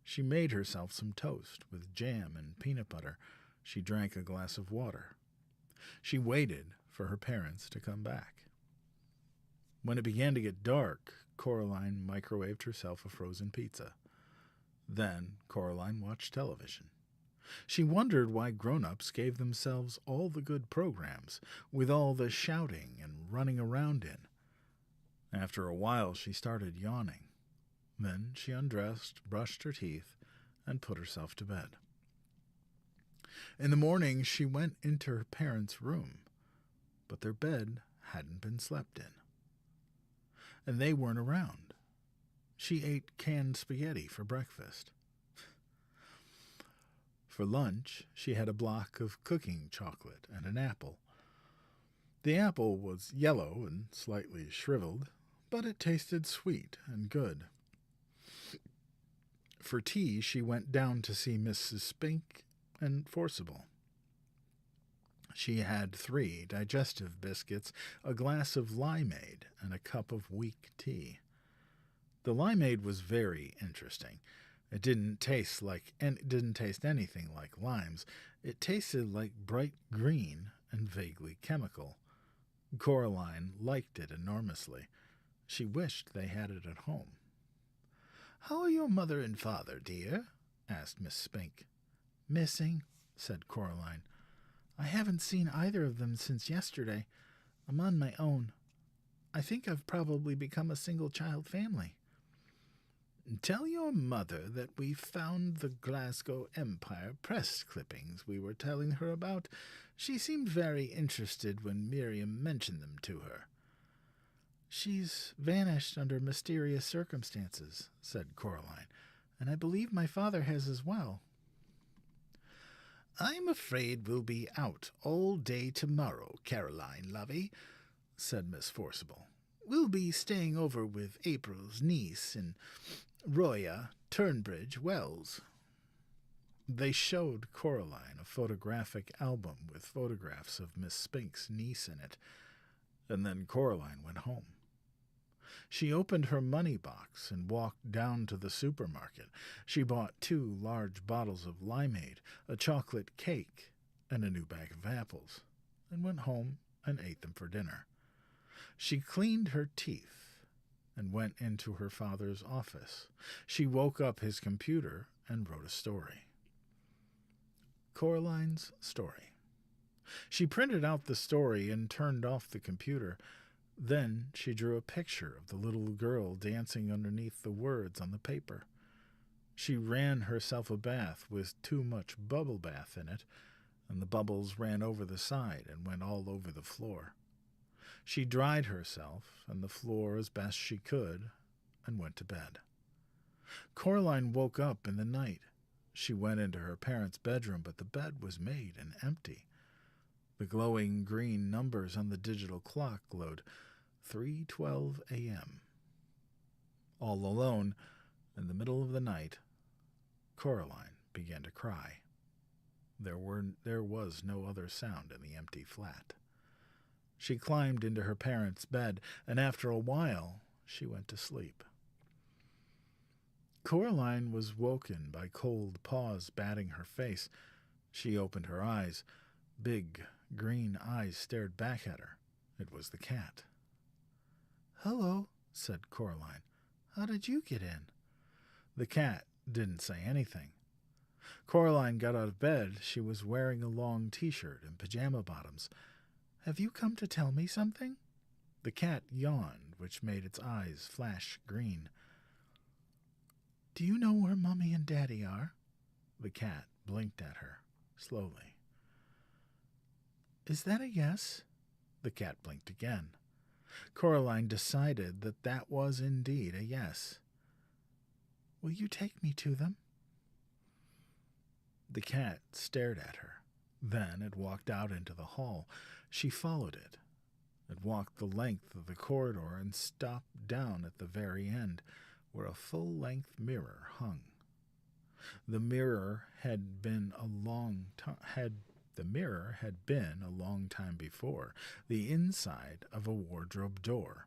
She made herself some toast with jam and peanut butter. She drank a glass of water. She waited for her parents to come back. When it began to get dark, Coraline microwaved herself a frozen pizza. Then Coraline watched television. She wondered why grown-ups gave themselves all the good programs, with all the shouting and running around in. After a while, she started yawning. Then she undressed, brushed her teeth, and put herself to bed. In the morning, she went into her parents' room, but their bed hadn't been slept in. And they weren't around. She ate canned spaghetti for breakfast. For lunch, she had a block of cooking chocolate and an apple. The apple was yellow and slightly shriveled, but it tasted sweet and good. For tea, she went down to see Mrs. Spink and Forcible. She had 3 digestive biscuits, a glass of limeade, and a cup of weak tea. The limeade was very interesting. It didn't taste anything like limes. It tasted like bright green and vaguely chemical. Coraline liked it enormously. She wished they had it at home. "How are your mother and father, dear?" asked Miss Spink. "Missing," said Coraline. "I haven't seen either of them since yesterday. I'm on my own. I think I've probably become a single-child family." "Tell your mother that we found the Glasgow Empire press clippings we were telling her about. She seemed very interested when Miriam mentioned them to her." "She's vanished under mysterious circumstances," said Coraline, "and I believe my father has as well." "I'm afraid we'll be out all day tomorrow, Caroline, lovey," said Miss Forcible. "We'll be staying over with April's niece in Roya, Turnbridge Wells." They showed Coraline a photographic album with photographs of Miss Spink's niece in it, and then Coraline went home. She opened her money box and walked down to the supermarket. She bought 2 large bottles of limeade, a chocolate cake, and a new bag of apples, and went home and ate them for dinner. She cleaned her teeth and went into her father's office. She woke up his computer and wrote a story. Coraline's story. She printed out the story and turned off the computer. Then she drew a picture of the little girl dancing underneath the words on the paper. She ran herself a bath with too much bubble bath in it, and the bubbles ran over the side and went all over the floor. She dried herself and the floor as best she could and went to bed. Coraline woke up in the night. She went into her parents' bedroom, but the bed was made and empty. The glowing green numbers on the digital clock glowed 3:12 a.m. All alone, in the middle of the night, Coraline began to cry. There was no other sound in the empty flat. She climbed into her parents' bed, and after a while, she went to sleep. Coraline was woken by cold paws batting her face. She opened her eyes. Big, green eyes stared back at her. It was the cat. "Hello," said Coraline. "How did you get in?" The cat didn't say anything. Coraline got out of bed. She was wearing a long t-shirt and pajama bottoms. "Have you come to tell me something?" The cat yawned, which made its eyes flash green. "Do you know where Mommy and Daddy are?" The cat blinked at her, slowly. "Is that a yes?" The cat blinked again. Coraline decided that was indeed a yes. "Will you take me to them?" The cat stared at her. Then it walked out into the hall. She followed it. It walked the length of the corridor and stopped down at the very end, where a full-length mirror hung. The mirror had been a long time before, the inside of a wardrobe door.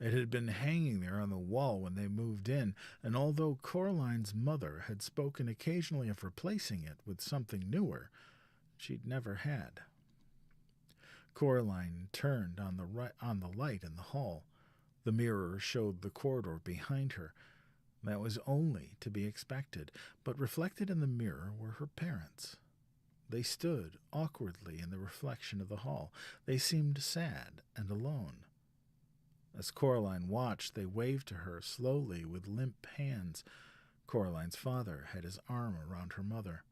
It had been hanging there on the wall when they moved in, and although Coraline's mother had spoken occasionally of replacing it with something newer, she'd never had. Coraline turned on the light in the hall. The mirror showed the corridor behind her. That was only to be expected, but reflected in the mirror were her parents. They stood awkwardly in the reflection of the hall. They seemed sad and alone. As Coraline watched, they waved to her slowly with limp hands. Coraline's father had his arm around her mother.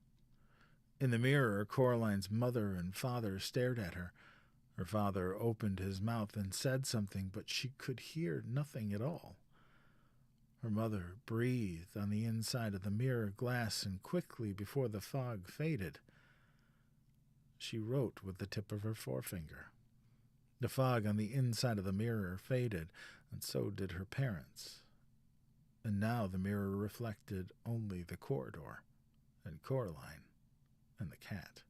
In the mirror, Coraline's mother and father stared at her. Her father opened his mouth and said something, but she could hear nothing at all. Her mother breathed on the inside of the mirror glass, and quickly, before the fog faded, she wrote with the tip of her forefinger. The fog on the inside of the mirror faded, and so did her parents. And now the mirror reflected only the corridor, and Coraline, and the cat.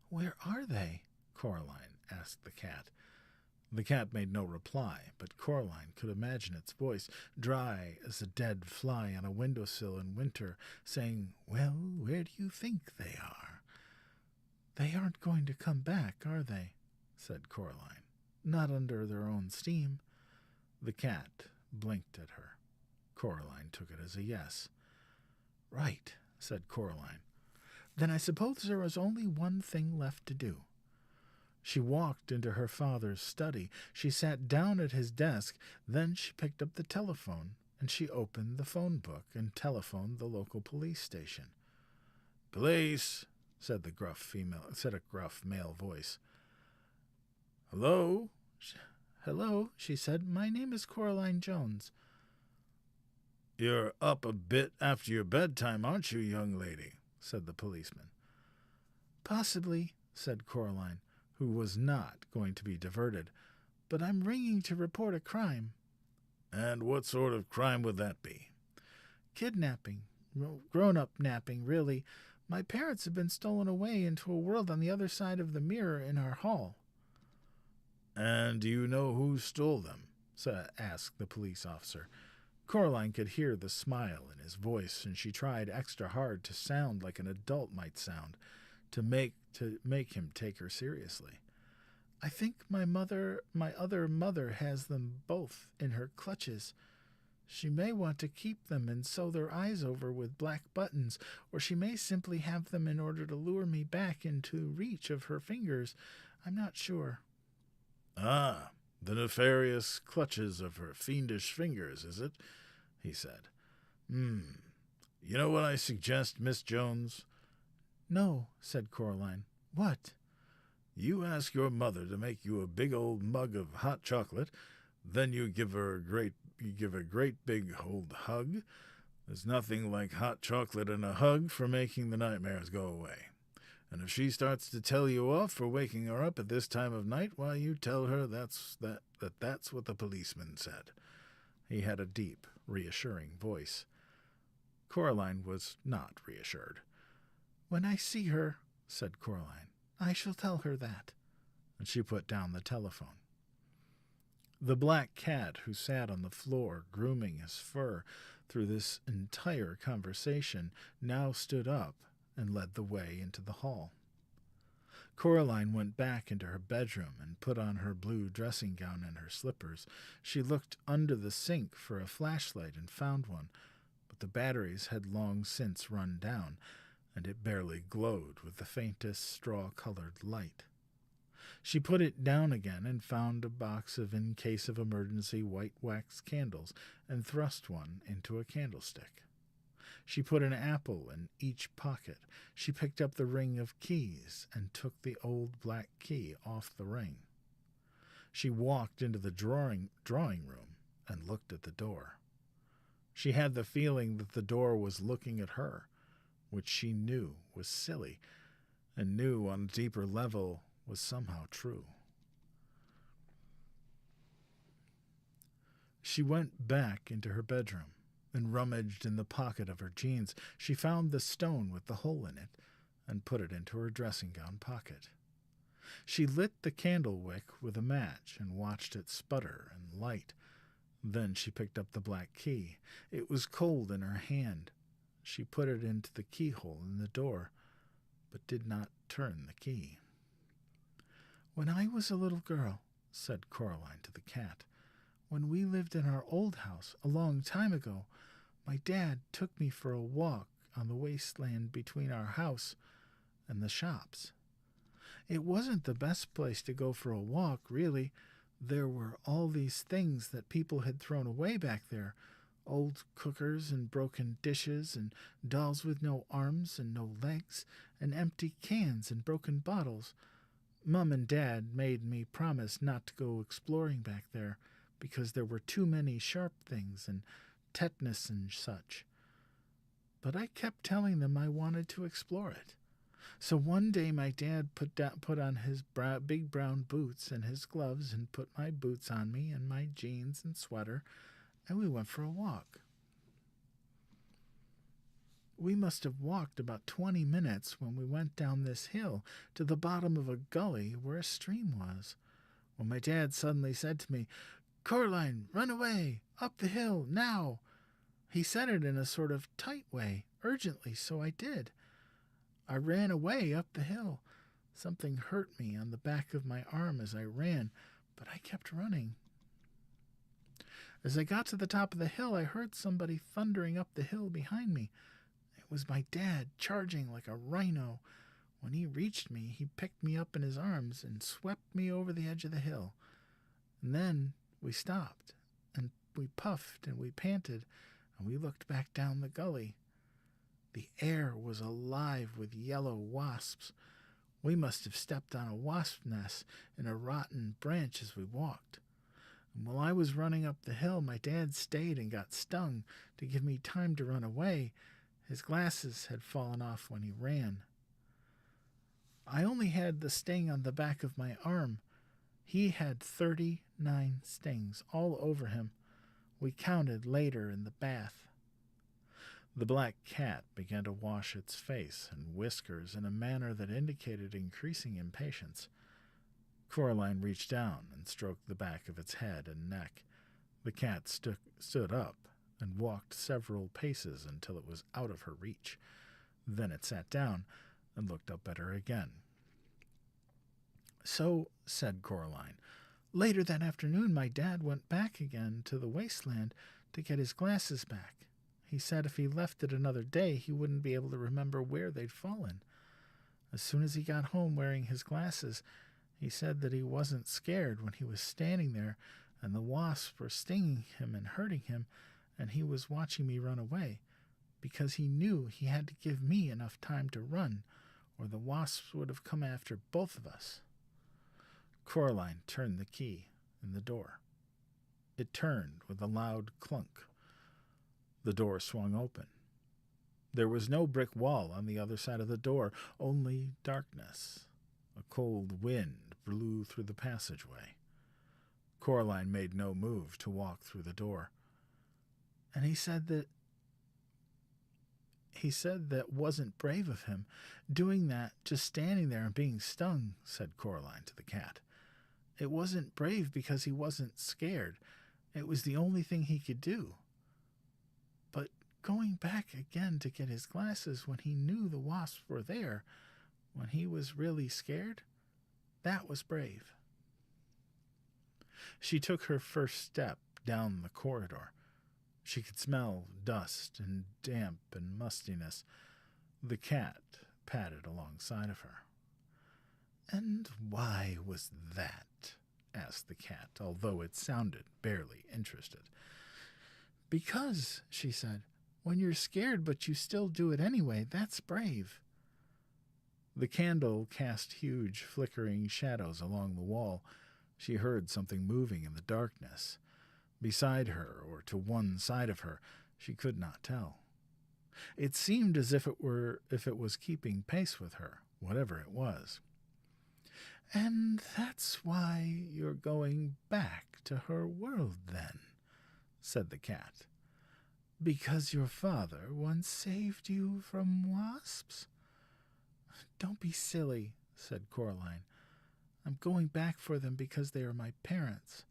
"Where are they?" Coraline asked the cat. The cat made no reply, but Coraline could imagine its voice, dry as a dead fly on a windowsill in winter, saying, "Well, where do you think they are?" "They aren't going to come back, are they?" said Coraline. "Not under their own steam." The cat blinked at her. Coraline took it as a yes. "Right," said Coraline. "Then I suppose there is only one thing left to do." She walked into her father's study. She sat down at his desk. Then she picked up the telephone, and she opened the phone book and telephoned the local police station. "Police," said a gruff male voice. "Hello?" "Hello," she said. "My name is Coraline Jones." "You're up a bit after your bedtime, aren't you, young lady?" said the policeman. "Possibly," said Coraline, who was not going to be diverted, "but I'm ringing to report a crime." "And what sort of crime would that be?" "Kidnapping. Grown-up napping, really. My parents have been stolen away into a world on the other side of the mirror in our hall." "And do you know who stole them?" asked the police officer. Coraline could hear the smile in his voice, and she tried extra hard to sound like an adult might sound, to make him take her seriously. "I think my other mother has them both in her clutches. She may want to keep them and sew their eyes over with black buttons, or she may simply have them in order to lure me back into reach of her fingers. I'm not sure." "Ah, the nefarious clutches of her fiendish fingers, is it?" he said. You know what I suggest, Miss Jones?" "No," said Coraline. "What?" "You ask your mother to make you a big old mug of hot chocolate, then you give her a great you give a great big old hug. There's nothing like hot chocolate and a hug for making the nightmares go away. And if she starts to tell you off for waking her up at this time of night, why, you tell her that's what the policeman said." He had a deep, reassuring voice. Coraline was not reassured. "When I see her," said Coraline, "I shall tell her that." And she put down the telephone. The black cat, who sat on the floor grooming his fur through this entire conversation, now stood up and led the way into the hall. Coraline went back into her bedroom and put on her blue dressing gown and her slippers. She looked under the sink for a flashlight and found one, but the batteries had long since run down, and it barely glowed with the faintest straw-colored light. She put it down again and found a box of in case of emergency white wax candles and thrust one into a candlestick. She put an apple in each pocket. She picked up the ring of keys and took the old black key off the ring. She walked into the drawing room and looked at the door. She had the feeling that the door was looking at her, which she knew was silly, and knew on a deeper level was somehow true. She went back into her bedroom and rummaged in the pocket of her jeans. She found the stone with the hole in it and put it into her dressing gown pocket. She lit the candle wick with a match and watched it sputter and light. Then she picked up the black key. It was cold in her hand. She put it into the keyhole in the door, but did not turn the key. "When I was a little girl," said Coraline to the cat, "when we lived in our old house a long time ago, my dad took me for a walk on the wasteland between our house and the shops. It wasn't the best place to go for a walk, really. There were all these things that people had thrown away back there, old cookers and broken dishes and dolls with no arms and no legs and empty cans and broken bottles. Mum and Dad made me promise not to go exploring back there because there were too many sharp things and tetanus and such. But I kept telling them I wanted to explore it. So one day my dad put on his big brown boots and his gloves and put my boots on me and my jeans and sweater, and we went for a walk. We must have walked about 20 minutes when we went down this hill to the bottom of a gully where a stream was, when my dad suddenly said to me, 'Coraline, run away, up the hill, now!' He said it in a sort of tight way, urgently, so I did. I ran away up the hill. Something hurt me on the back of my arm as I ran, but I kept running. As I got to the top of the hill, I heard somebody thundering up the hill behind me. It was my dad, charging like a rhino. When he reached me, he picked me up in his arms and swept me over the edge of the hill. And then we stopped, and we puffed and we panted, and we looked back down the gully. The air was alive with yellow wasps. We must have stepped on a wasp nest in a rotten branch as we walked. And while I was running up the hill, my dad stayed and got stung to give me time to run away. His glasses had fallen off when he ran. I only had the sting on the back of my arm. He had 39 stings all over him. We counted later in the bath. The black cat began to wash its face and whiskers in a manner that indicated increasing impatience. Coraline reached down and stroked the back of its head and neck. The cat stood up and walked several paces until it was out of her reach. Then it sat down and looked up at her again. "So," said Coraline, "later that afternoon my dad went back again to the wasteland to get his glasses back. He said if he left it another day, he wouldn't be able to remember where they'd fallen. As soon as he got home wearing his glasses, he said that he wasn't scared when he was standing there and the wasps were stinging him and hurting him, and he was watching me run away, because he knew he had to give me enough time to run, or the wasps would have come after both of us." Coraline turned the key in the door. It turned with a loud clunk. The door swung open. There was no brick wall on the other side of the door, only darkness. A cold wind blew through the passageway. Coraline made no move to walk through the door. And he said that wasn't brave of him, doing that, just standing there and being stung, said Coraline to the cat. It wasn't brave because he wasn't scared. It was the only thing he could do. But going back again to get his glasses when he knew the wasps were there, when he was really scared, that was brave. She took her first step down the corridor. She could smell dust and damp and mustiness. The cat padded alongside of her. "And why was that?" asked the cat, although it sounded barely interested. "Because," she said, "when you're scared but you still do it anyway, that's brave." The candle cast huge, flickering shadows along the wall. She heard something moving in the darkness. Beside her, or to one side of her, she could not tell. It seemed as if it was keeping pace with her, whatever it was. "And that's why you're going back to her world, then," said the cat. "Because your father once saved you from wasps?" "Don't be silly," said Coraline. "I'm going back for them because they are my parents.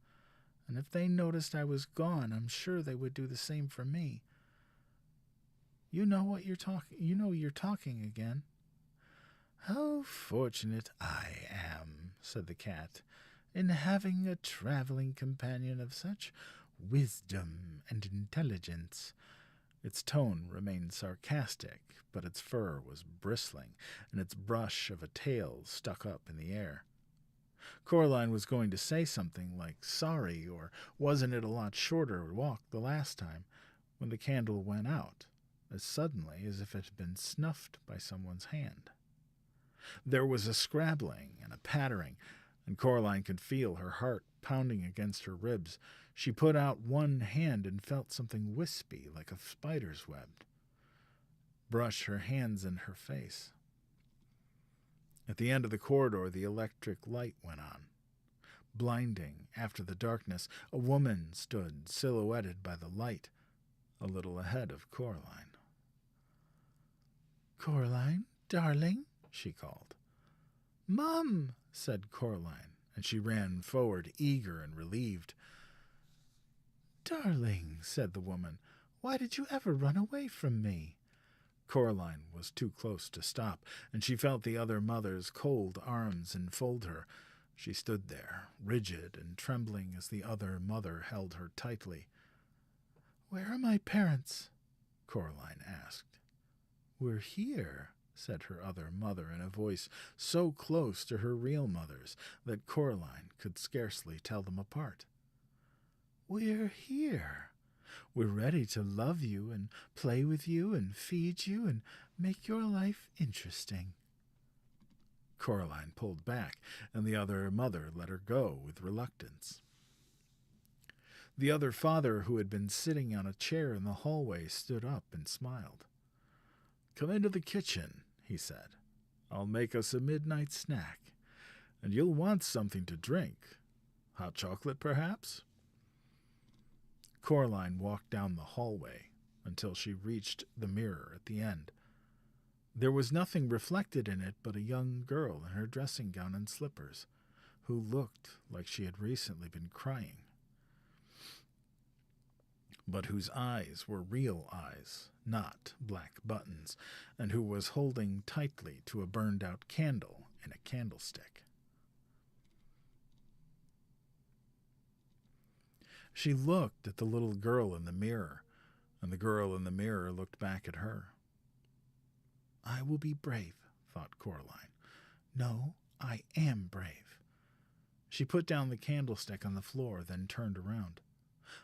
And if they noticed I was gone, I'm sure they would do the same for me. You know you're talking again." "How fortunate I am," said the cat, "in having a traveling companion of such wisdom and intelligence." Its tone remained sarcastic, but its fur was bristling, and its brush of a tail stuck up in the air. Coraline was going to say something like sorry or wasn't it a lot shorter walk the last time, when the candle went out, as suddenly as if it had been snuffed by someone's hand. There was a scrabbling and a pattering, and Coraline could feel her heart pounding against her ribs. She put out one hand and felt something wispy like a spider's web brush her hands and her face. At the end of the corridor, the electric light went on. Blinding, after the darkness, a woman stood silhouetted by the light, a little ahead of Coraline. "Coraline, darling," she called. "Mum," said Coraline, and she ran forward, eager and relieved. "Darling," said the woman, "why did you ever run away from me?" Coraline was too close to stop, and she felt the other mother's cold arms enfold her. She stood there, rigid and trembling as the other mother held her tightly. "Where are my parents?" Coraline asked. "We're here," said her other mother in a voice so close to her real mother's that Coraline could scarcely tell them apart. "We're here. We're ready to love you and play with you and feed you and make your life interesting." Coraline pulled back, and the other mother let her go with reluctance. The other father, who had been sitting on a chair in the hallway, stood up and smiled. "Come into the kitchen," he said. "I'll make us a midnight snack, and you'll want something to drink. Hot chocolate, perhaps?" Coraline walked down the hallway until she reached the mirror at the end. There was nothing reflected in it but a young girl in her dressing gown and slippers, who looked like she had recently been crying, but whose eyes were real eyes, not black buttons, and who was holding tightly to a burned-out candle in a candlestick. She looked at the little girl in the mirror, and the girl in the mirror looked back at her. "I will be brave," thought Coraline. "No, I am brave." She put down the candlestick on the floor, then turned around.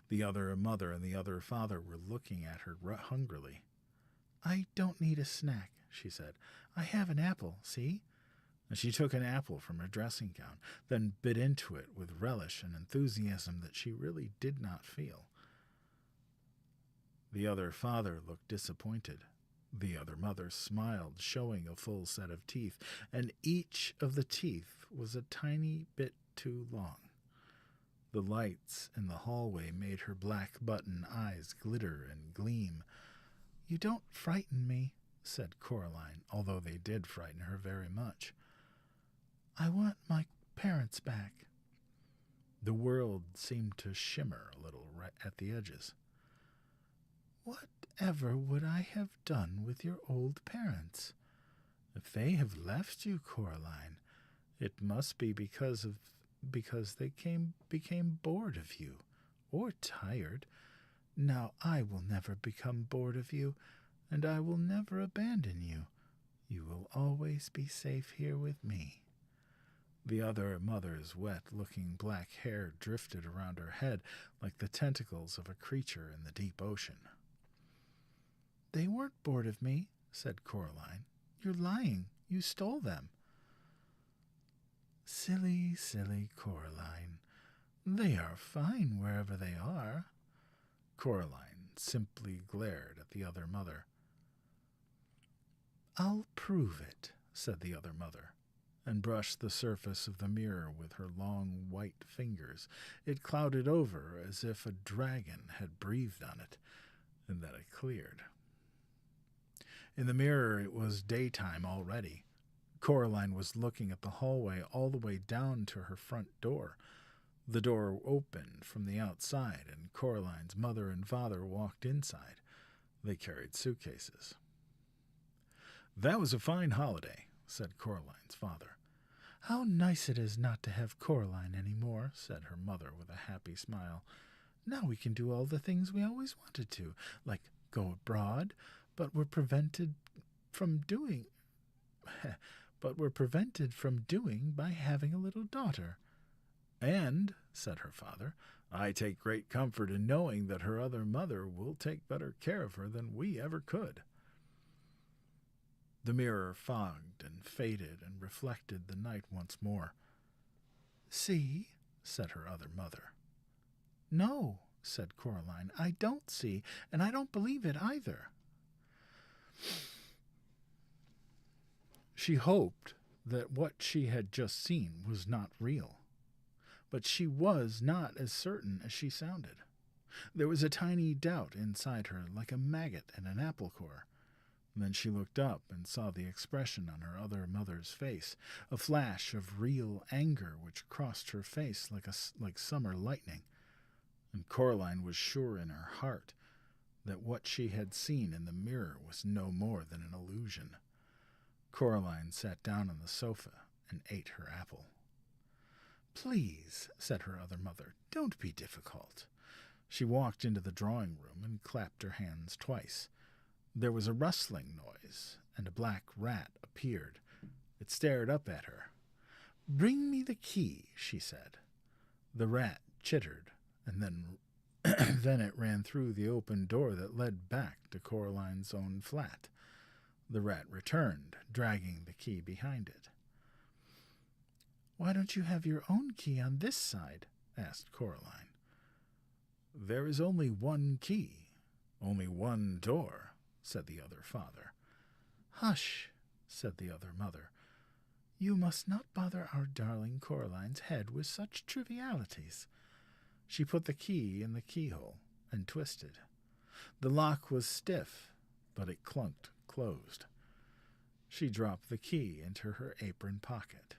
The other mother and the other father were looking at her hungrily. "I don't need a snack," she said. "I have an apple, see?" and she took an apple from her dressing gown, then bit into it with relish and enthusiasm that she really did not feel. The other father looked disappointed. The other mother smiled, showing a full set of teeth, and each of the teeth was a tiny bit too long. The lights in the hallway made her black button eyes glitter and gleam. "You don't frighten me," said Coraline, although they did frighten her very much. "I want my parents back." The world seemed to shimmer a little right at the edges. "Whatever would I have done with your old parents? If they have left you, Coraline, it must be because they became bored of you, or tired. Now I will never become bored of you, and I will never abandon you. You will always be safe here with me." The other mother's wet-looking black hair drifted around her head like the tentacles of a creature in the deep ocean. "They weren't bored of me," said Coraline. "You're lying. You stole them." "Silly, silly Coraline. They are fine wherever they are." Coraline simply glared at the other mother. "I'll prove it," said the other mother, and brushed the surface of the mirror with her long white fingers. It clouded over as if a dragon had breathed on it, and then it cleared. In the mirror it was daytime already. Coraline was looking at the hallway all the way down to her front door. The door opened from the outside, and Coraline's mother and father walked inside. They carried suitcases. "That was a fine holiday," said Coraline's father. "How nice it is not to have Coraline any more," said her mother with a happy smile. "Now we can do all the things we always wanted to, like go abroad, but we're prevented from doing by having a little daughter." "And," said her father, "I take great comfort in knowing that her other mother will take better care of her than we ever could." The mirror fogged and faded and reflected the night once more. "See?" said her other mother. "No," said Coraline, "I don't see, and I don't believe it either." She hoped that what she had just seen was not real, but she was not as certain as she sounded. There was a tiny doubt inside her, like a maggot in an apple core. Then she looked up and saw the expression on her other mother's face, a flash of real anger which crossed her face like summer lightning. And Coraline was sure in her heart that what she had seen in the mirror was no more than an illusion. Coraline sat down on the sofa and ate her apple. "Please," said her other mother, "don't be difficult." She walked into the drawing room and clapped her hands twice. There was a rustling noise, and a black rat appeared. It stared up at her. "Bring me the key," she said. The rat chittered, and then it ran through the open door that led back to Coraline's own flat. The rat returned, dragging the key behind it. "Why don't you have your own key on this side?" asked Coraline. "There is only one key, only one door," said the other father. "Hush," said the other mother. "You must not bother our darling Coraline's head with such trivialities." She put the key in the keyhole and twisted. The lock was stiff, but it clunked closed. She dropped the key into her apron pocket.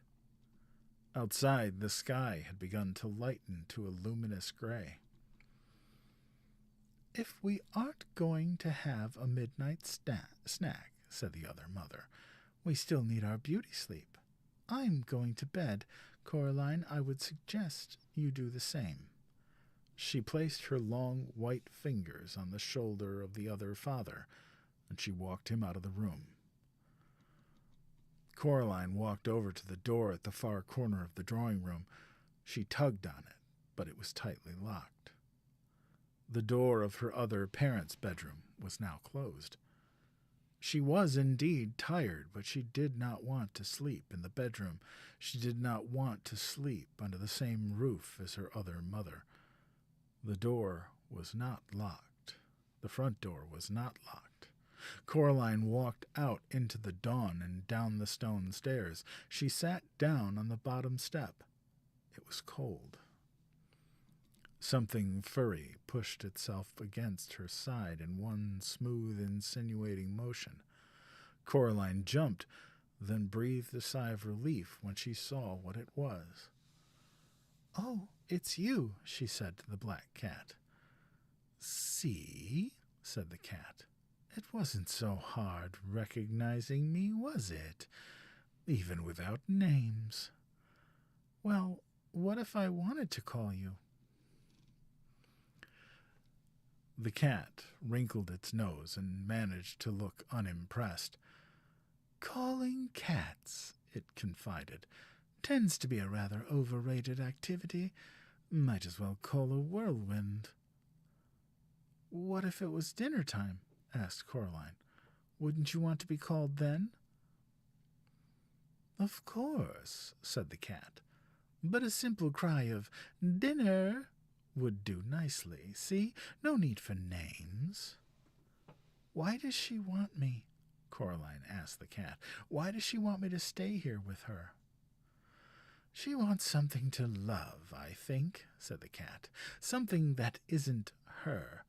Outside, the sky had begun to lighten to a luminous gray. "If we aren't going to have a midnight snack," said the other mother, "we still need our beauty sleep. I'm going to bed. Coraline, I would suggest you do the same." She placed her long white fingers on the shoulder of the other father, and she walked him out of the room. Coraline walked over to the door at the far corner of the drawing room. She tugged on it, but it was tightly locked. The door of her other parents' bedroom was now closed. She was indeed tired, but she did not want to sleep in the bedroom. She did not want to sleep under the same roof as her other mother. The door was not locked. The front door was not locked. Coraline walked out into the dawn and down the stone stairs. She sat down on the bottom step. It was cold. Something furry pushed itself against her side in one smooth, insinuating motion. Coraline jumped, then breathed a sigh of relief when she saw what it was. "Oh, it's you," she said to the black cat. "See?" said the cat. "It wasn't so hard recognizing me, was it? Even without names. Well, what if I wanted to call you?" The cat wrinkled its nose and managed to look unimpressed. "Calling cats," it confided, "tends to be a rather overrated activity. Might as well call a whirlwind." "What if it was dinner time?" asked Coraline. "Wouldn't you want to be called then?" "Of course," said the cat, "but a simple cry of 'dinner' would do nicely. See? No need for names." "Why does she want me?" Coraline asked the cat. "Why does she want me to stay here with her?" "She wants something to love, I think," said the cat. "Something that isn't her.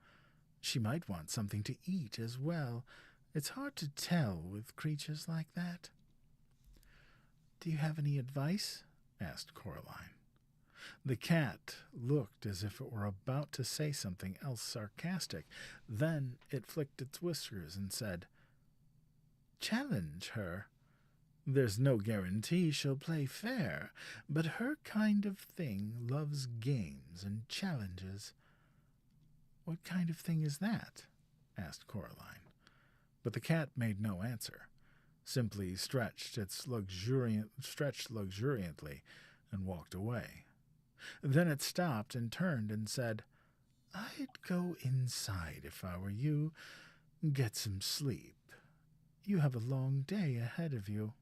She might want something to eat as well. It's hard to tell with creatures like that." "Do you have any advice?" asked Coraline. The cat looked as if it were about to say something else sarcastic. Then it flicked its whiskers and said, "Challenge her. There's no guarantee she'll play fair, but her kind of thing loves games and challenges." "What kind of thing is that?" asked Coraline. But the cat made no answer, simply stretched luxuriantly and walked away. Then it stopped and turned and said, "I'd go inside if I were you. Get some sleep. You have a long day ahead of you."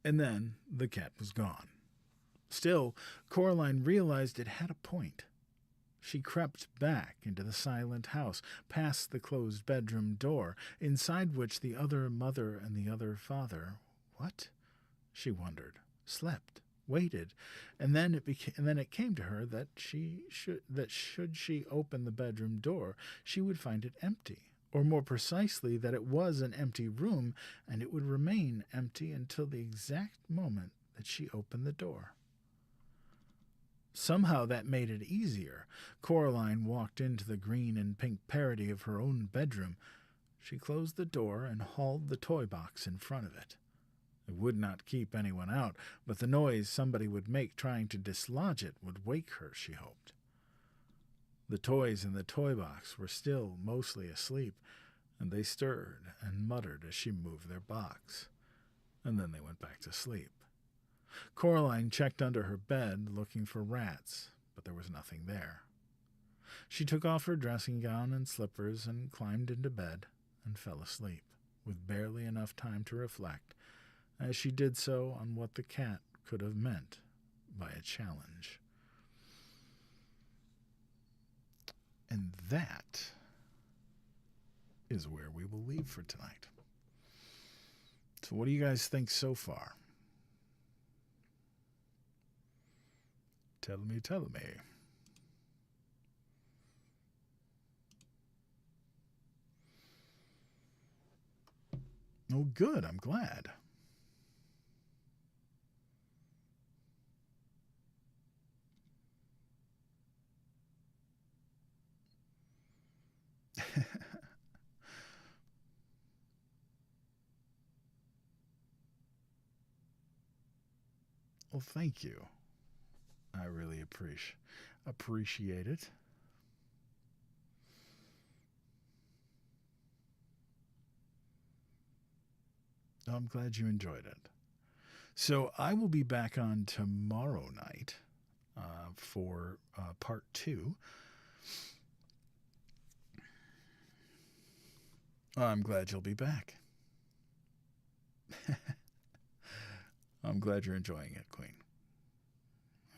And then the cat was gone. Still, Coraline realized it had a point. She crept back into the silent house, past the closed bedroom door, inside which the other mother and the other father, what? She wondered, slept, waited, and then it came to her that should she open the bedroom door, she would find it empty, or more precisely, that it was an empty room, and it would remain empty until the exact moment that she opened the door. Somehow that made it easier. Coraline walked into the green and pink parody of her own bedroom. She closed the door and hauled the toy box in front of it. It would not keep anyone out, but the noise somebody would make trying to dislodge it would wake her, she hoped. The toys in the toy box were still mostly asleep, and they stirred and muttered as she moved their box. And then they went back to sleep. Coraline checked under her bed, looking for rats, but there was nothing there. She took off her dressing gown and slippers and climbed into bed and fell asleep, with barely enough time to reflect, as she did so, on what the cat could have meant by a challenge. And that is where we will leave for tonight. So what do you guys think so far? Tell me. Oh, good. I'm glad. Well, thank you. I really appreciate it. I'm glad you enjoyed it. So I will be back on tomorrow night for part 2. I'm glad you'll be back. I'm glad you're enjoying it, Queen.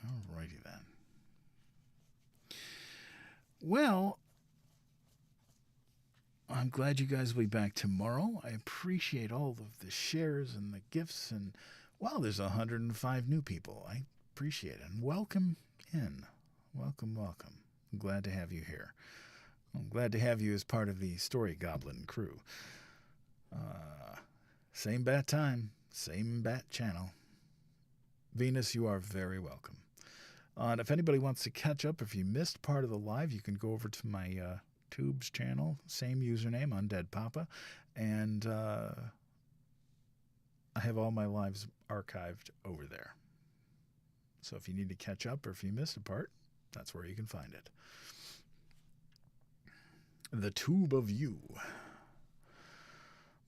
Alrighty then. Well, I'm glad you guys will be back tomorrow. I appreciate all of the shares and the gifts. And wow, there's 105 new people. I appreciate it. And welcome in. Welcome, welcome. I'm glad to have you here. I'm glad to have you as part of the Story Goblin crew. Same bat time, same bat channel. Venus, you are very welcome. And if anybody wants to catch up, if you missed part of the live, you can go over to my Tubes channel, same username, UndeadPapa, and I have all my lives archived over there. So if you need to catch up or if you missed a part, that's where you can find it. The Tube of You.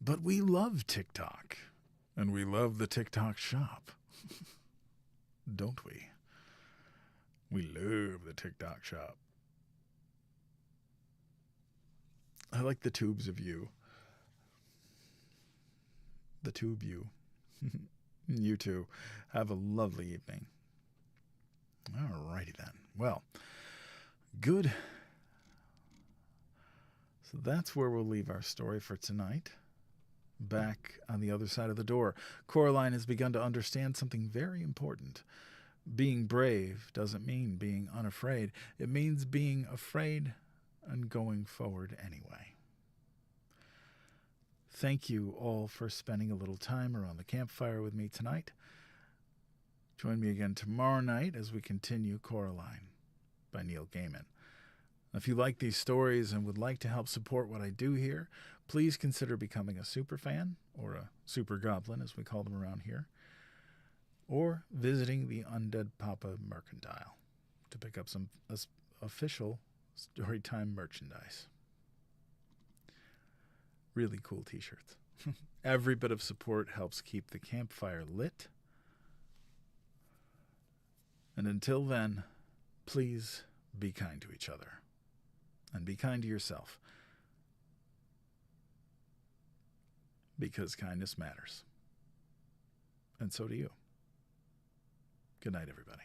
But we love TikTok, and we love the TikTok shop. Don't we? We love the TikTok shop. I like the tubes of you. The tube you. You too. Have a lovely evening. Alrighty then. Well, good. So that's where we'll leave our story for tonight. Back on the other side of the door, Coraline has begun to understand something very important. Being brave doesn't mean being unafraid. It means being afraid and going forward anyway. Thank you all for spending a little time around the campfire with me tonight. Join me again tomorrow night as we continue Coraline by Neil Gaiman. If you like these stories and would like to help support what I do here, please consider becoming a super fan, or a super goblin as we call them around here, or visiting the UndeadPapa mercantile to pick up some official Storytime merchandise. Really cool t-shirts. Every bit of support helps keep the campfire lit. And until then, please be kind to each other. And be kind to yourself. Because kindness matters. And so do you. Good night, everybody.